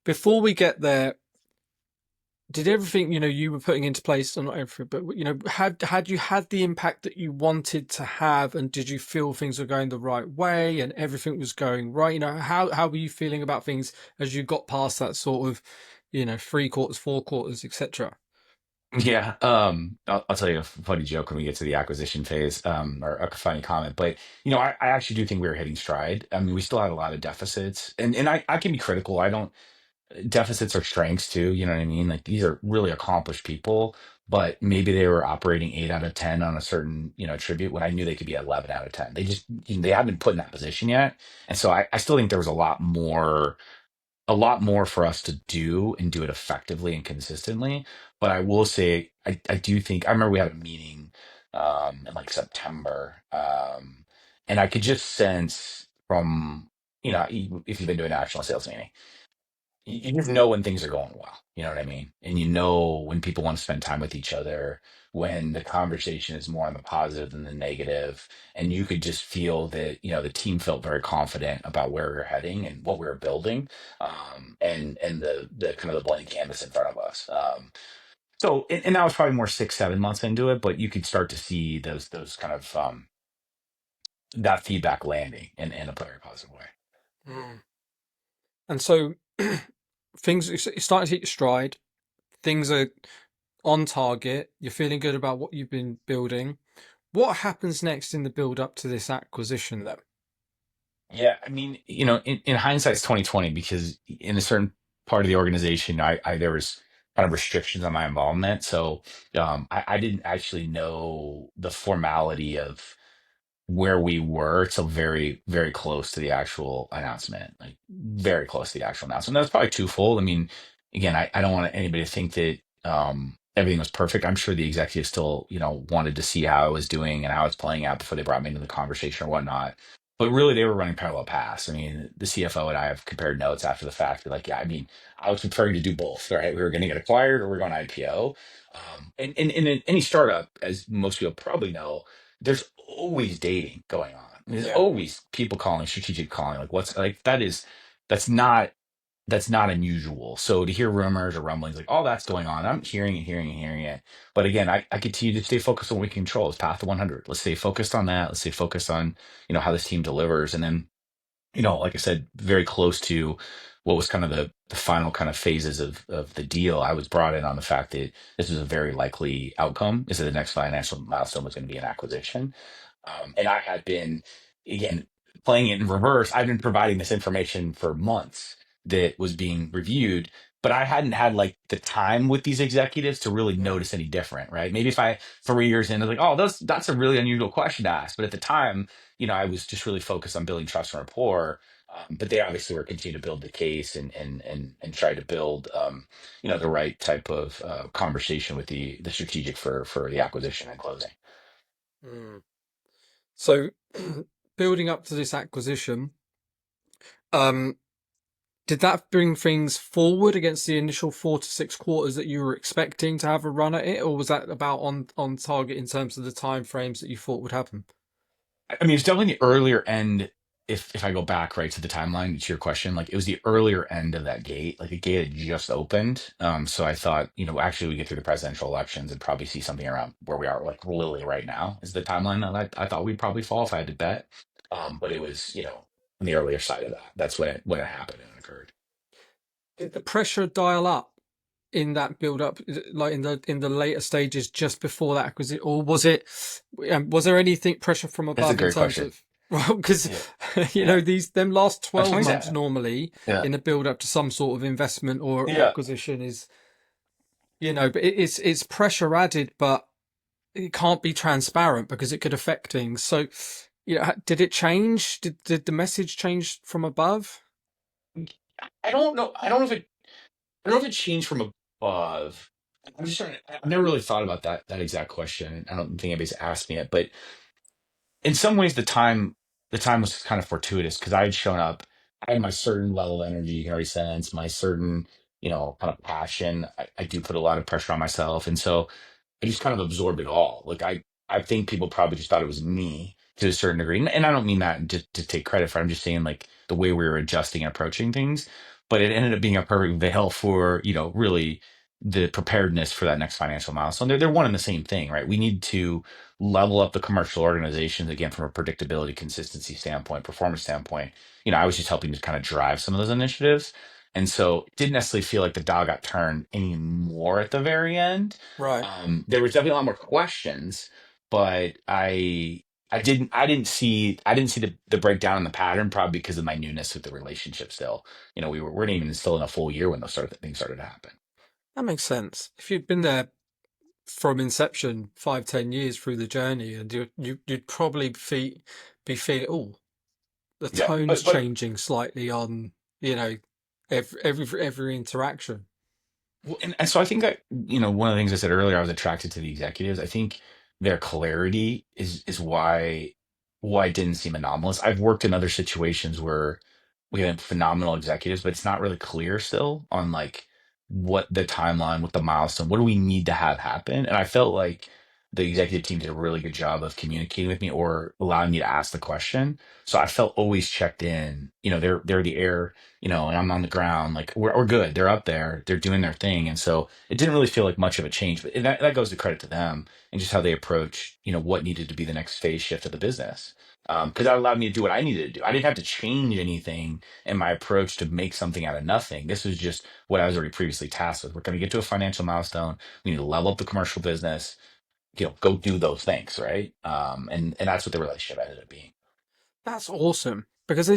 B: before we get there, did everything you were putting into place, or not everything, but had you had the impact that you wanted to have, and did you feel things were going the right way and everything was going right? How were you feeling about things as you got past that sort of 3 quarters, 4 quarters, etc.?
C: Yeah. I'll tell you a funny joke when we get to the acquisition phase, or a funny comment. But I actually do think we were hitting stride. I mean, we still had a lot of deficits, and I can be critical. I don't deficits are strengths too. You know what I mean? Like these are really accomplished people, but maybe they were operating 8 out of 10 on a certain, attribute when I knew they could be 11 out of 10. They just, they hadn't been put in that position yet. And so I still think there was a lot more for us to do and do it effectively and consistently. But I will say, I do think, I remember we had a meeting, in like September, and I could just sense from, if you've been doing a national sales meeting, you just know when things are going well. You know what I mean? And you know when people want to spend time with each other, when the conversation is more on the positive than the negative. And you could just feel that, the team felt very confident about where we are heading and what we were building. And the kind of the blank canvas in front of us. And that was probably more 6, 7 months into it, but you could start to see those kind of, that feedback landing in a very positive way.
B: Mm. And so things it's starting to hit your stride. Things are on target. You're feeling good about what you've been building. What happens next in the build up to this acquisition then?
C: Yeah, I mean, in hindsight, it's 2020 because in a certain part of the organization, there was kind of restrictions on my involvement, so I didn't actually know the formality of where we were till very, very close to the actual announcement, like very close to the actual announcement. That was probably twofold. I mean, again, I don't want anybody to think that everything was perfect. I'm sure the executives still, wanted to see how I was doing and how it's playing out before they brought me into the conversation or whatnot. But really, they were running parallel paths. I mean, the CFO and I have compared notes after the fact. Like, yeah, I mean, I was preparing to do both, right? We were going to get acquired or we are going IPO. And in any startup, as most people probably know, there's always dating going on. There's
B: Yeah.
C: always people calling, strategic calling. Like what's like that's not unusual. So to hear rumors or rumblings like, oh, that's going on, I'm hearing and hearing and hearing it. But again, I continue to stay focused on what we can control. It's path to 100. Let's stay focused on that. Let's stay focused on how this team delivers. And then like I said, very close to what was kind of the final kind of phases of the deal. I was brought in on the fact that this was a very likely outcome, is that the next financial milestone was going to be an acquisition. And I had been, again, playing it in reverse. I've been providing this information for months that was being reviewed, but I hadn't had like the time with these executives to really notice any different, right? Maybe if 3 years in, I was like, oh, that's a really unusual question to ask. But at the time, I was just really focused on building trust and rapport. But they obviously were continuing to build the case and try to build, the right type of conversation with the strategic for the acquisition and closing.
B: Mm. So building up to this acquisition, um, did that bring things forward against the initial 4 to 6 quarters that you were expecting to have a run at it, or was that about on target in terms of the time frames that you thought would happen?
C: I mean, it's definitely the earlier end. If I go back right to the timeline to your question, like it was the earlier end of that gate. Like the gate had just opened. So I thought, actually we get through the presidential elections and probably see something around where we are, like literally right now is the timeline that I thought we'd probably fall if I had to bet. But it was, on the earlier side of that. That's when it happened and occurred.
B: Did the pressure dial up in that build up, like in the later stages just before that acquisition, or was there anything pressure from
C: That's a
B: above in
C: great
B: terms
C: question.
B: of? Well, because
C: Yeah.
B: you
C: Yeah.
B: know them last
C: That's
B: 12 months
C: exactly.
B: normally
C: Yeah.
B: in a build up to some sort of investment or
C: Yeah.
B: acquisition is, but it's pressure added, but it can't be transparent because it could affect things. So, did it change? Did the message change from above?
C: I don't know. I don't know if it changed from above. I'm just trying I've never really thought about that exact question. I don't think anybody's asked me it, but in some ways the time was kind of fortuitous because I had shown up. I had my certain level of energy you can already sense, my certain, kind of passion. I do put a lot of pressure on myself. And so I just kind of absorbed it all. Like I think people probably just thought it was me to a certain degree. And I don't mean that to take credit for it. I'm just saying like the way we were adjusting and approaching things. But it ended up being a perfect veil for, really the preparedness for that next financial milestone. They're one and the same thing, right? We need to level up the commercial organizations again from a predictability, consistency standpoint, performance standpoint. I was just helping to kind of drive some of those initiatives. And so it didn't necessarily feel like the dial got turned anymore at the very end.
B: Right.
C: There was definitely a lot more questions, but I didn't see the breakdown in the pattern probably because of my newness with the relationship still. We weren't even still in a full year when things started to happen.
B: That makes sense. If you'd been there from inception 5-10 years through the journey, and you'd probably be feeling, oh, the
C: Yeah,
B: tone's
C: but
B: changing slightly on, you know every interaction.
C: well, and so I think one of the things I said earlier, I was attracted to the executives. I think their clarity is why it didn't seem anomalous. I've worked in other situations where we have phenomenal executives, but it's not really clear still on like what the timeline, what the milestone, what do we need to have happen. And I felt like the executive team did a really good job of communicating with me or allowing me to ask the question. So I felt always checked in. They're the air, and I'm on the ground. Like we're good. They're up there. They're doing their thing. And so it didn't really feel like much of a change, but that goes to credit to them and just how they approach, what needed to be the next phase shift of the business. Because that allowed me to do what I needed to do. I didn't have to change anything in my approach to make something out of nothing. This was just what I was already previously tasked with. We're going to get to a financial milestone. We need to level up the commercial business. Go do those things, right? And that's what the relationship ended up being.
B: That's awesome because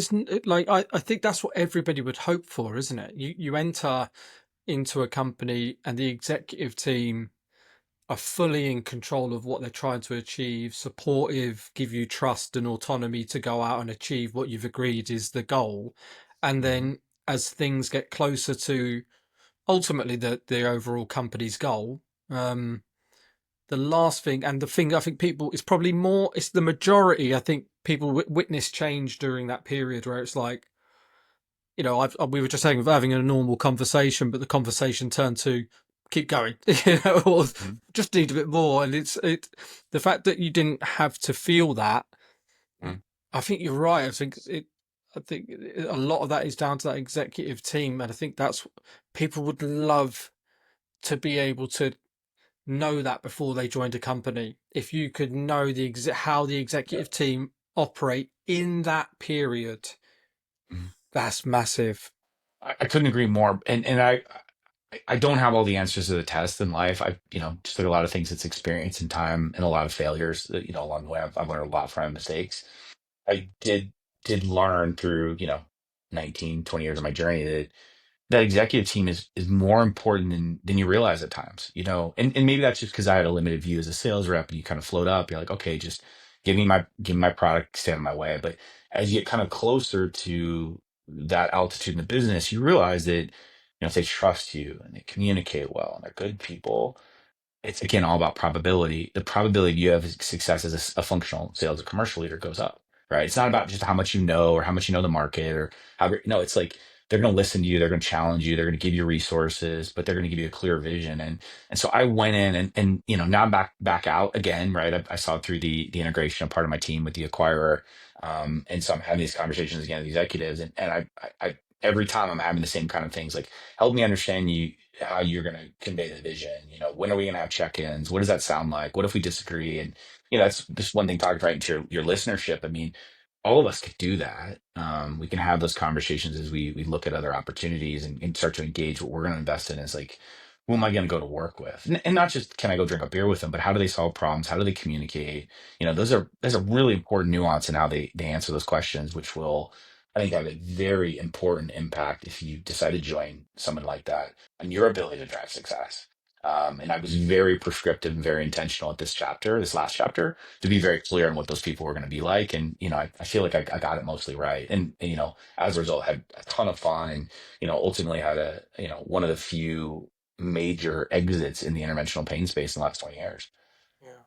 B: like I think that's what everybody would hope for, isn't it? You enter into a company and the executive team are fully in control of what they're trying to achieve, supportive, give you trust and autonomy to go out and achieve what you've agreed is the goal. And
C: Mhm.
B: then as things get closer to ultimately the overall company's goal, the last thing and the thing I think people it's probably more it's the majority. I think people witness change during that period where it's like, we were just saying having a normal conversation, but the conversation turned to keep going, or
C: Mhm.
B: just need a bit more. And the fact that you didn't have to feel that.
C: Mhm.
B: I think you're right. I think a lot of that is down to that executive team, and I think that's people would love to be able to know that before they joined a company. If you could know how the
C: Yeah.
B: executive team operate in that period,
C: Mhm.
B: that's massive.
C: I couldn't agree more. And I don't have all the answers to the test in life. Just like a lot of things, it's experience and time and a lot of failures. Along the way, I've learned a lot from my mistakes. I did learn through 19, 20 years of my journey that executive team is more important than you realize at times, and maybe that's just because I had a limited view as a sales rep and you kind of float up. You're like, okay, just give me my product, stand in my way. But as you get kind of closer to that altitude in the business, you realize that, if they trust you and they communicate well and they're good people, it's again all about probability. The probability you have success as a functional sales or commercial leader goes up, right? It's not about just how much you know or how much you know the market or no, it's like they're going to listen to you, they're going to challenge you, they're going to give you resources, but they're going to give you a clear vision. And so I went in and now I'm back out again, right? I saw through the integration of part of my team with the acquirer, and so I'm having these conversations again with executives, and I every time I'm having the same kind of things like help me understand you how you're going to convey the vision. When are we going to have check-ins? What does that sound like? What if we disagree? And that's just one thing talking right into your listenership. I mean, all of us could do that. We can have those conversations as we look at other opportunities and start to engage what we're going to invest in is like who am I going to go to work with? And not just can I go drink a beer with them, but how do they solve problems? How do they communicate? There's a really important nuance in how they answer those questions, which will, I think, have a very important impact if you decide to join someone like that on your ability to drive success. And I was very prescriptive and very intentional at this last chapter, to be very clear on what those people were going to be like. And, I feel like I got it mostly right. And, as a result, had a ton of fun and, ultimately had one of the few major exits in the interventional pain space in the last 20 years.
B: Yeah.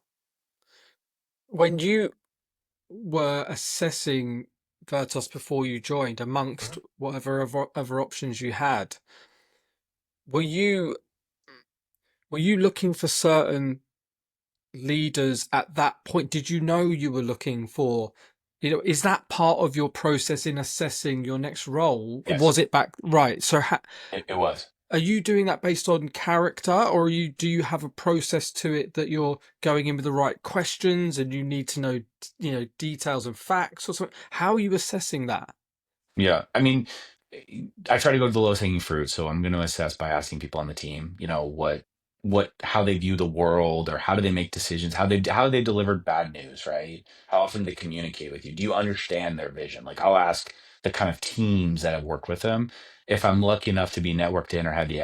B: When you were assessing Vertos before you joined, amongst whatever other options you had, were you looking for certain leaders at that point? Did you know you were looking for, is that part of your process in assessing your next role?
C: Yes,
B: Was it back right? So
C: it was.
B: are you doing that based on character, or do you have a process to it that you're going in with the right questions and you need to know, details and facts or something? How are you assessing that?
C: Yeah. I mean, I try to go to the lowest hanging fruit. So I'm going to assess by asking people on the team, how they view the world, or how do they make decisions, how they delivered bad news, right? How often they communicate with you. Do you understand their vision? Like, I'll ask the kind of teams that have worked with them. If I'm lucky enough to be networked in or have the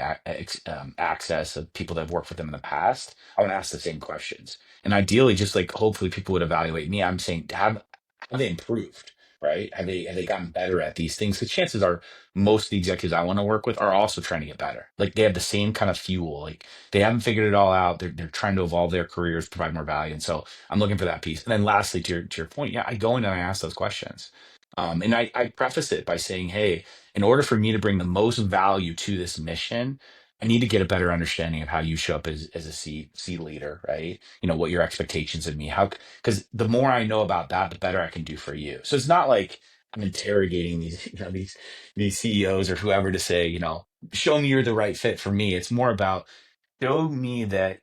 C: access of people that have worked with them in the past, I want to ask the same questions. And ideally, just like hopefully people would evaluate me, I'm saying, have they improved? Right? Have they gotten better at these things? Because chances are most of the executives I want to work with are also trying to get better. Like, they have the same kind of fuel. Like, they haven't figured it all out. They're trying to evolve their careers, provide more value. And so I'm looking for that piece. And then lastly, to your point, yeah, I go in and I ask those questions. And I preface it by saying, hey, in order for me to bring the most value to this mission, I need to get a better understanding of how you show up as a C leader, right? What your expectations of me, because the more I know about that, the better I can do for you. So it's not like I'm interrogating these CEOs or whoever to say, show me you're the right fit for me. It's more about, show me that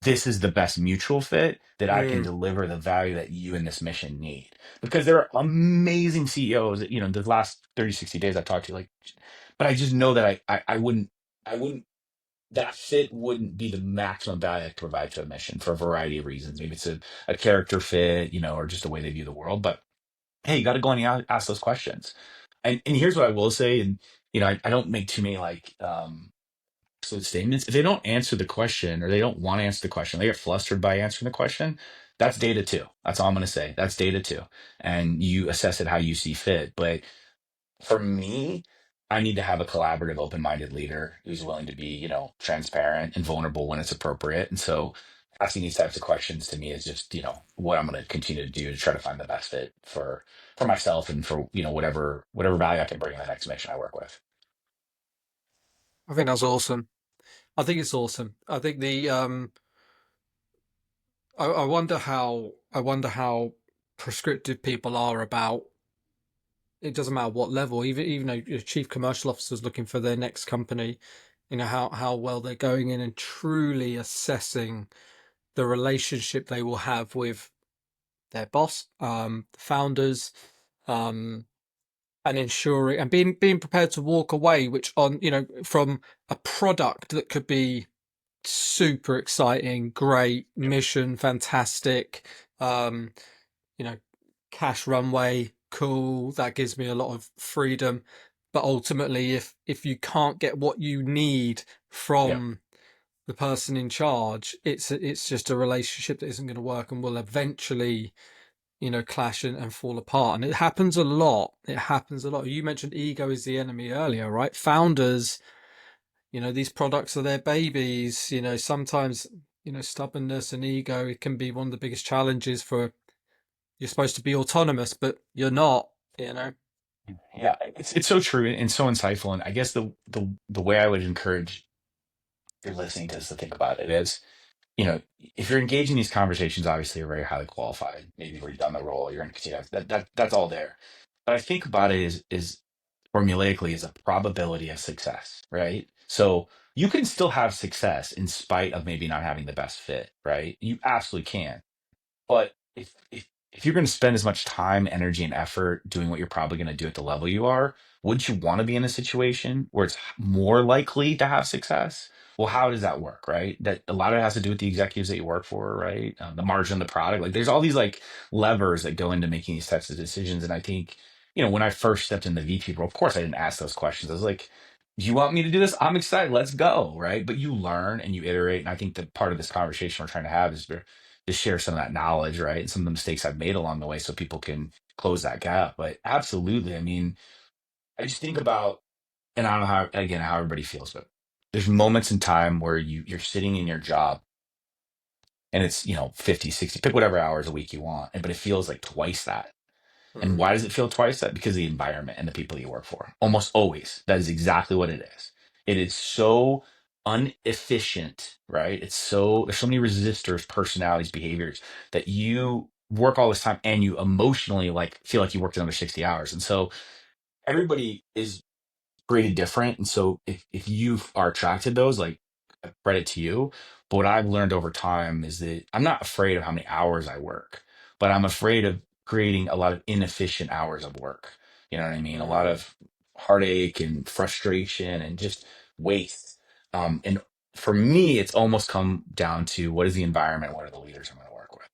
C: this is the best mutual fit, that I can
B: Mm.
C: deliver the value that you and this mission need. Because there are amazing CEOs that, the last 30, 60 days I've talked to, like, but I just know that I wouldn't, that fit wouldn't be the maximum value I could provide to a mission for a variety of reasons. Maybe it's a character fit, or just the way they view the world. But hey, you got to go in and ask those questions. And here's what I will say, and I don't make too many like absolute statements. If they don't answer the question, or they don't want to answer the question, they get flustered by answering the question. That's data too. That's all I'm going to say. That's data too, and you assess it how you see fit. But for me, I need to have a collaborative, open-minded leader who's willing to be, transparent and vulnerable when it's appropriate. And so asking these types of questions to me is just, what I'm going to continue to do to try to find the best fit for myself and for, whatever value I can bring in the next mission I work with.
B: I think that's awesome. I think it's awesome. I think I wonder how prescriptive people are about, it doesn't matter what level, even though your chief commercial officer is looking for their next company, how well they're going in and truly assessing the relationship they will have with their boss, founders, and ensuring and being prepared to walk away, which from a product that could be super exciting, great mission, fantastic, um, cash runway, cool. That gives me a lot of freedom. But ultimately, if you can't get what you need
C: Yeah.
B: from the person in charge, it's just a relationship that isn't going to work and will eventually, clash and fall apart. And it happens a lot. It happens a lot. You mentioned ego is the enemy earlier, right? Founders, these products are their babies. Sometimes, stubbornness and ego, it can be one of the biggest challenges for, you're supposed to be autonomous, but you're not,
C: Yeah, it's so true and so insightful. And I guess the way I would encourage if you're listening to this to think about it is, if you're engaging these conversations, obviously you're very highly qualified. Maybe you've done the role, you're going to continue that's all there. But I think about it is formulaically as a probability of success, right? So you can still have success in spite of maybe not having the best fit, right? You absolutely can. But if you're going to spend as much time, energy, and effort doing what you're probably going to do at the level you are, wouldn't you want to be in a situation where it's more likely to have success? Well, how does that work, right? That a lot of it has to do with the executives that you work for, right? The margin of the product. Like there's all these like levers that go into making these types of decisions. And I think, when I first stepped in the VP role, of course I didn't ask those questions. I was like, you want me to do this? I'm excited. Let's go. Right. But you learn and you iterate. And I think that part of this conversation we're trying to have is to share some of that knowledge, right? And some of the mistakes I've made along the way so people can close that gap. But absolutely. I mean, I just think about, and I don't know how, again, how everybody feels, but there's moments in time where you're sitting in your job and it's, 50, 60, pick whatever hours a week you want. But it feels like twice that. And
B: Mm.
C: why does it feel twice that? Because of the environment and the people you work for. Almost always. That is exactly what it is. It is so inefficient, right? There's so many resistors, personalities, behaviors that you work all this time and you emotionally like feel like you worked another 60 hours. And so everybody is created different. And so if you are attracted to those, like credit to you. But what I've learned over time is that I'm not afraid of how many hours I work, but I'm afraid of creating a lot of inefficient hours of work. You know what I mean? A lot
B: Mm.
C: of heartache and frustration and just waste. And for me, it's almost come down to what is the environment? What are the leaders I'm going to work with?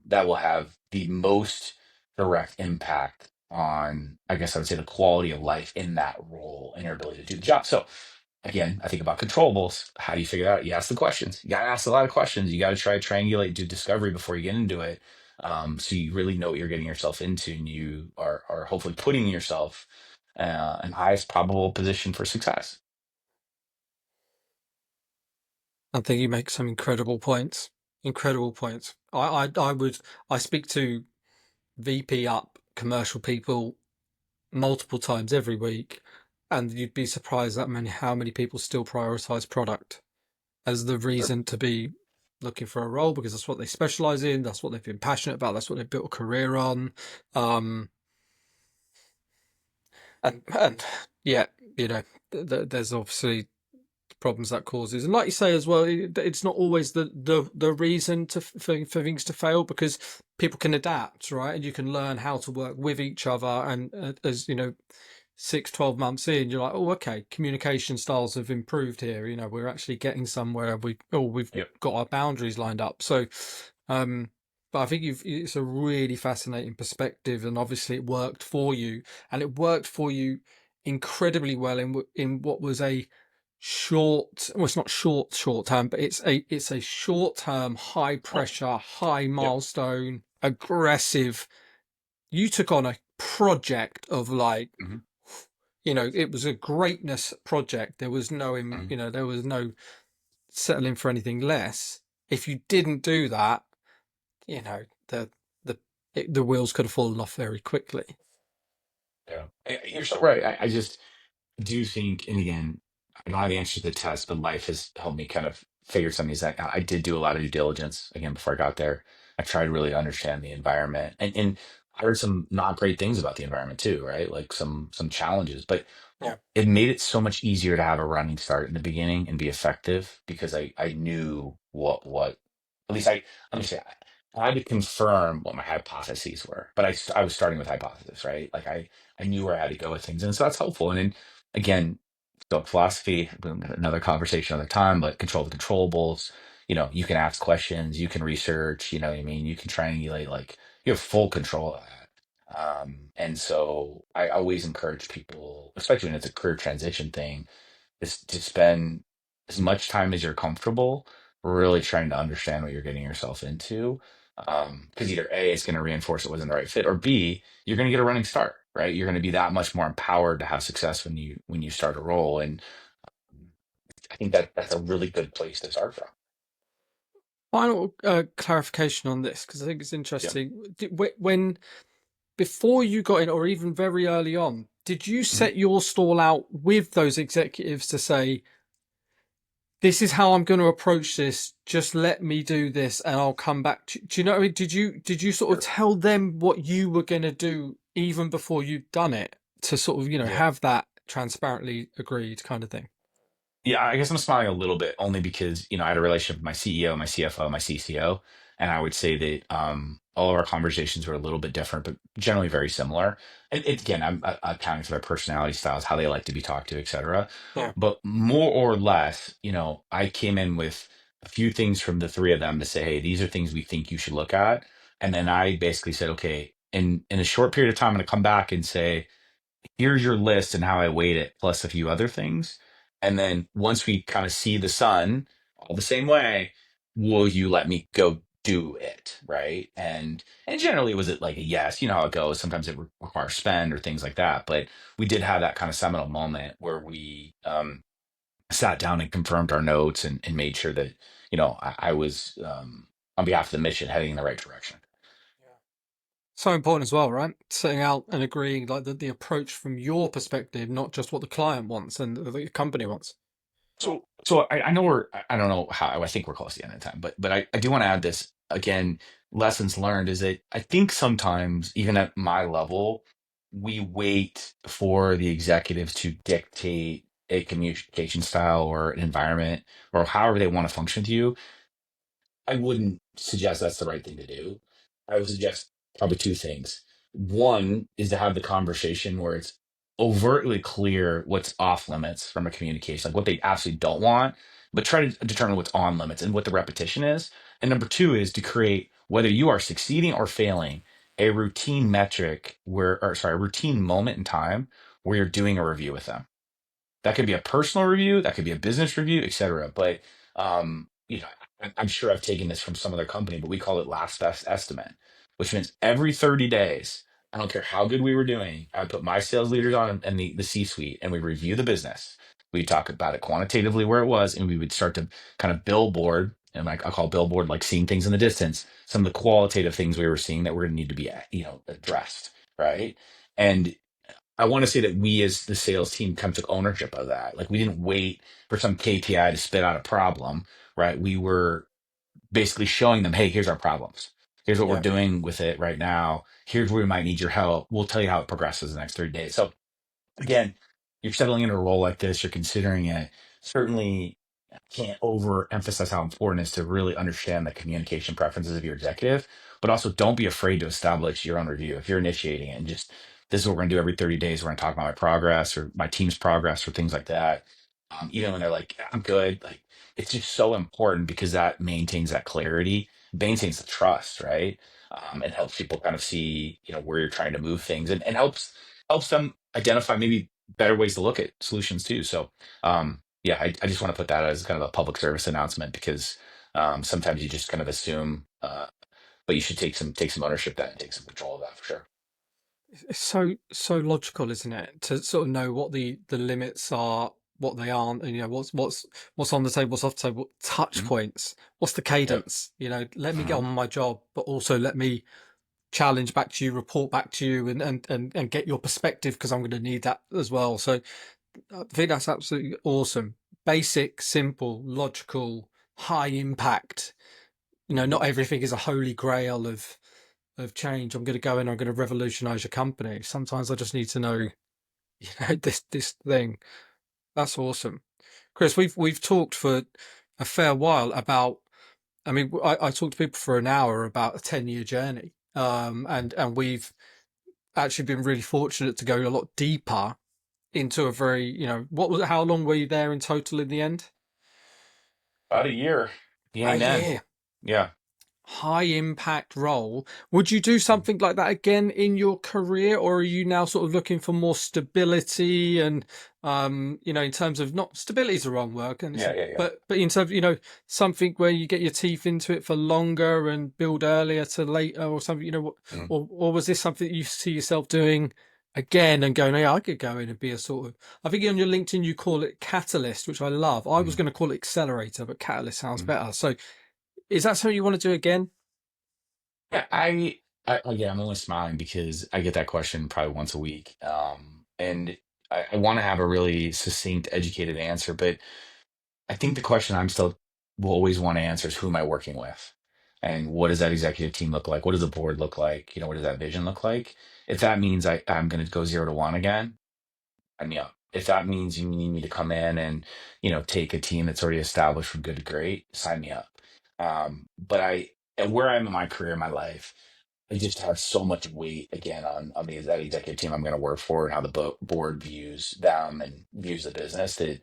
C: That will have the most direct impact on, I guess I would say, the quality of life in that role and your ability to do the job. So, again, I think about controllables. How do you figure that out? You ask the questions. You got to ask a lot of questions. You got to try to triangulate, do discovery before you get into it. So you really know what you're getting yourself into, and you are hopefully putting yourself in highest probable position for success.
B: I think you make some incredible points. Incredible points. I speak to VP up commercial people multiple times every week, and you'd be surprised how many people still prioritize product as the reason to be looking for a role, because that's what they specialize in, that's what they've been passionate about, that's what they've built a career on. um and yeah, there's obviously problems that causes, and like you say as well, it's not always the reason for things to fail, because people can adapt, right? And you can learn how to work with each other, and as 6-12 months in, you're like, oh, okay, communication styles have improved here, we're actually getting somewhere, we've
C: Yep.
B: got our boundaries lined up. So but I think it's a really fascinating perspective, and obviously it worked for you, and it worked for you incredibly well in what was a short, well, it's not short term, but it's a short term, high
C: Oh,
B: pressure, high
C: yep.
B: milestone, aggressive. You took on a project of like,
C: Hmm.
B: it was a greatness project. There was no,
C: Hmm.
B: there was no settling for anything less. If you didn't do that, the the wheels could have fallen off very quickly.
C: Yeah. You're so right. I just do think, and again, I don't have the answer to the test, but life has helped me kind of figure some of these out. I did do a lot of due diligence again before I got there. I tried to really understand the environment, and I heard some not great things about the environment too, right? Like some challenges, but
B: Yeah.
C: it made it so much easier to have a running start in the beginning and be effective because I knew what at least let me say I had to confirm what my hypotheses were, but I was starting with hypothesis, right? Like I knew where I had to go with things, and so that's helpful. And then again, so philosophy, another conversation another time, but control the controllables. You can ask questions, you can research, you know what I mean? You can triangulate, like you have full control of that. And so I always encourage people, especially when it's a career transition thing, is to spend as much time as you're comfortable really trying to understand what you're getting yourself into. Because either A, it's going to reinforce it wasn't the right fit, or B, you're going to get a running start, right? You're going to be that much more empowered to have success when you start a role. And I think that's a really good place to start from.
B: Final clarification on this, because I think it's
C: Yeah.
B: interesting. When before you got in, or even very early on, did you
C: Mhm.
B: set your stall out with those executives to say, this is how I'm going to approach this, just let me do this and I'll come back do you know what I mean? Did you sort of
C: Sure.
B: tell them what you were going to do even before you'd done it, to sort of,
C: Yeah.
B: have that transparently agreed kind of thing?
C: Yeah, I guess I'm smiling a little bit only because, I had a relationship with my CEO, my CFO, my CCO. And I would say that all of our conversations were a little bit different, but generally very similar. And again, I'm accounting for their personality styles, how they like to be talked to, et cetera.
B: Yeah.
C: But more or less, I came in with a few things from the three of them to say, hey, these are things we think you should look at. And then I basically said, okay, in a short period of time, I'm going to come back and say, here's your list and how I weight it, plus a few other things. And then once we kind of see the sun all the same way, will you let me go do it? Right. And generally was it like a yes, you know how it goes. Sometimes it requires spend or things like that. But we did have that kind of seminal moment where we sat down and confirmed our notes and made sure that, I was on behalf of the mission heading in the right direction.
B: So important as well, right? Setting out and agreeing like the approach from your perspective, not just what the client wants and the company wants.
C: So I know I don't know how, I think we're close to the end of time, but I do want to add this again. Lessons learned is that I think sometimes, even at my level, we wait for the executives to dictate a communication style or an environment or however they want to function with you. I wouldn't suggest that's the right thing to do. I would suggest probably two things. One is to have the conversation where it's overtly clear what's off limits from a communication, like what they absolutely don't want, but try to determine what's on limits and what the repetition is. And number two is to create, whether you are succeeding or failing, a routine metric a routine moment in time where you're doing a review with them. That could be a personal review, that could be a business review, et cetera. But I'm sure I've taken this from some other company, but we call it last best estimate, which means every 30 days, I don't care how good we were doing, I would put my sales leaders on and the C-suite, and we review the business. We talk about it quantitatively where it was, and we would start to kind of billboard, and like I call billboard like seeing things in the distance, some of the qualitative things we were seeing that were going to need to be addressed, right? And I want to say that we as the sales team kind of took ownership of that. Like we didn't wait for some KPI to spit out a problem, right? We were basically showing them, hey, here's our problems. Here's what we're
B: Yeah.
C: doing with it right now. Here's where we might need your help. We'll tell you how it progresses the next 30 days. So again, you're settling into a role like this, you're considering it. Certainly can't overemphasize how important it is to really understand the communication preferences of your executive, but also don't be afraid to establish your own review. If you're initiating it and just this is what we're gonna do every 30 days, we're gonna talk about my progress or my team's progress or things like that. Even when they're like, I'm good, like it's just so important because that maintains that clarity, maintains the trust, right? And helps people kind of see, where you're trying to move things and helps them identify maybe better ways to look at solutions too. So yeah, I just want to put that as kind of a public service announcement because sometimes you just kind of assume, but you should take some ownership of that and take some control of that for sure.
B: It's so logical, isn't it? To sort of know what the limits are, what they aren't, and what's on the table, what's off the table, touch
C: Mhm.
B: points, what's the
C: Yep.
B: cadence? Let me get
C: Mhm.
B: on with my job, but also let me challenge back to you, report back to you, and get your perspective because I'm going to need that as well. So I think that's absolutely awesome. Basic, simple, logical, high impact. Not everything is a holy grail of change. I'm going to go in, I'm going to revolutionize your company. Sometimes I just need to know, this thing. That's awesome. Kris, we've talked for a fair while about, I mean, I talked to people for an hour about a 10-year journey. And we've actually been really fortunate to go a lot deeper into a very, what was it? How long were you there in total in the end?
C: About a year,
B: A
C: beginning to end.
B: year.
C: Yeah.
B: High impact role. Would you do something like that again in your career, or are you now sort of looking for more stability and in terms of, not stability is the wrong word, and
C: Yeah. Yeah. Yeah.
B: but in terms of, something where you get your teeth into it for longer and build earlier to later or something,
C: Mhm.
B: or was this something you see yourself doing again and going, yeah, I could go in and be a sort of, I think on your LinkedIn you call it catalyst, which I love. I was
C: Mhm.
B: going to call it accelerator, but catalyst sounds
C: Mhm.
B: better. So is that something you want to do again?
C: Yeah, I again, I'm only smiling because I get that question probably once a week, and I want to have a really succinct, educated answer. But I think the question I'm still will always want to answer is who am I working with, and what does that executive team look like? What does the board look like? What does that vision look like? If that means I'm going to go 0 to 1 again, sign me up. If that means you need me to come in and take a team that's already established from good to great, sign me up. But and where I am in my career, in my life, I just have so much weight again on that executive team I'm going to work for, and how the board views them and views the business, that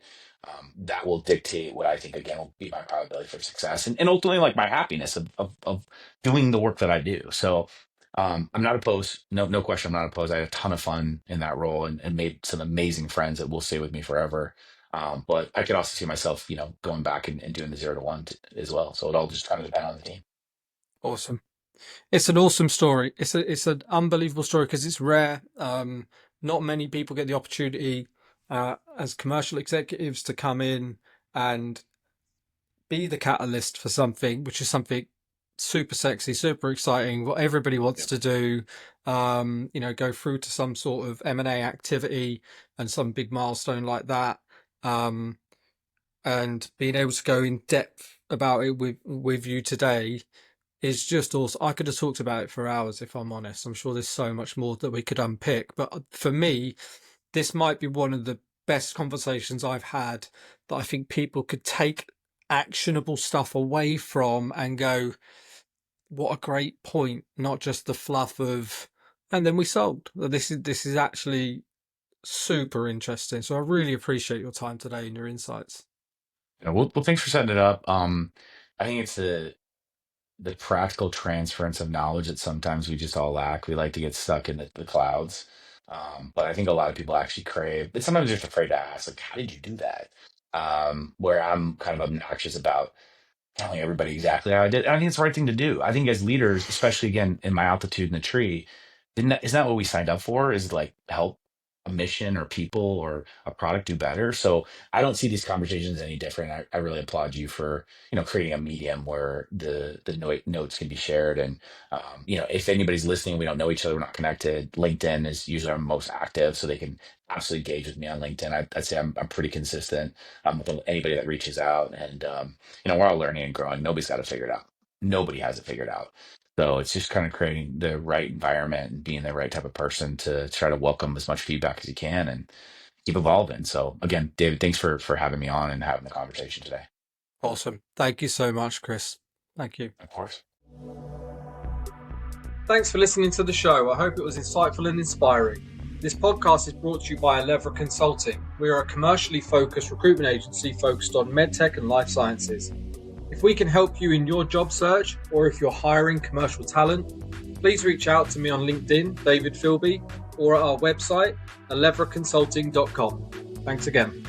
C: that will dictate what I think again will be my probability for success, and ultimately like my happiness of doing the work that I do. So I'm not opposed, no question, I'm not opposed. I had a ton of fun in that role, and made some amazing friends that will stay with me forever. But I could also see myself, going back and doing the 0 to 1 as well. So it all just kind of depend on the team.
B: Awesome. It's an awesome story. It's an unbelievable story because it's rare. Not many people get the opportunity as commercial executives to come in and be the catalyst for something, which is something super sexy, super exciting, what everybody wants to do. Go through to some sort of M&A activity and some big milestone like that. And being able to go in depth about it with you today is just awesome. I could have talked about it for hours, if I'm honest. I'm sure there's so much more that we could unpick. But for me, this might be one of the best conversations I've had that I think people could take actionable stuff away from and go, what a great point, not just the fluff of, and then we sold. This is actually super interesting. So I really appreciate your time today and your insights.
C: Well, thanks for setting it up. I think it's the practical transference of knowledge that sometimes we just all lack. We like to get stuck in the clouds. But I think a lot of people actually crave, but sometimes they're just afraid to ask, like, how did you do that? Where I'm kind of obnoxious about telling everybody exactly how I did. I think it's the right thing to do. I think as leaders, especially again in my altitude in the tree, isn't that what we signed up for? Is like help a mission or people or a product do better. So I don't see these conversations any different. I really applaud you for creating a medium where the notes can be shared. And if anybody's listening, we don't know each other, we're not connected. LinkedIn is usually our most active, so they can absolutely engage with me on LinkedIn. I'd say I'm pretty consistent with anybody that reaches out, and we're all learning and growing. Nobody's got it figured out. Nobody has it figured out. So it's just kind of creating the right environment and being the right type of person to try to welcome as much feedback as you can and keep evolving. So again, David, thanks for having me on and having the conversation today.
B: Awesome. Thank you so much, Kris. Thank you.
C: Of course.
A: Thanks for listening to the show. I hope it was insightful and inspiring. This podcast is brought to you by Alevra Consulting. We are a commercially focused recruitment agency focused on medtech and life sciences. If we can help you in your job search, or if you're hiring commercial talent, please reach out to me on LinkedIn, David Philby, or at our website, alevraconsulting.com. Thanks again.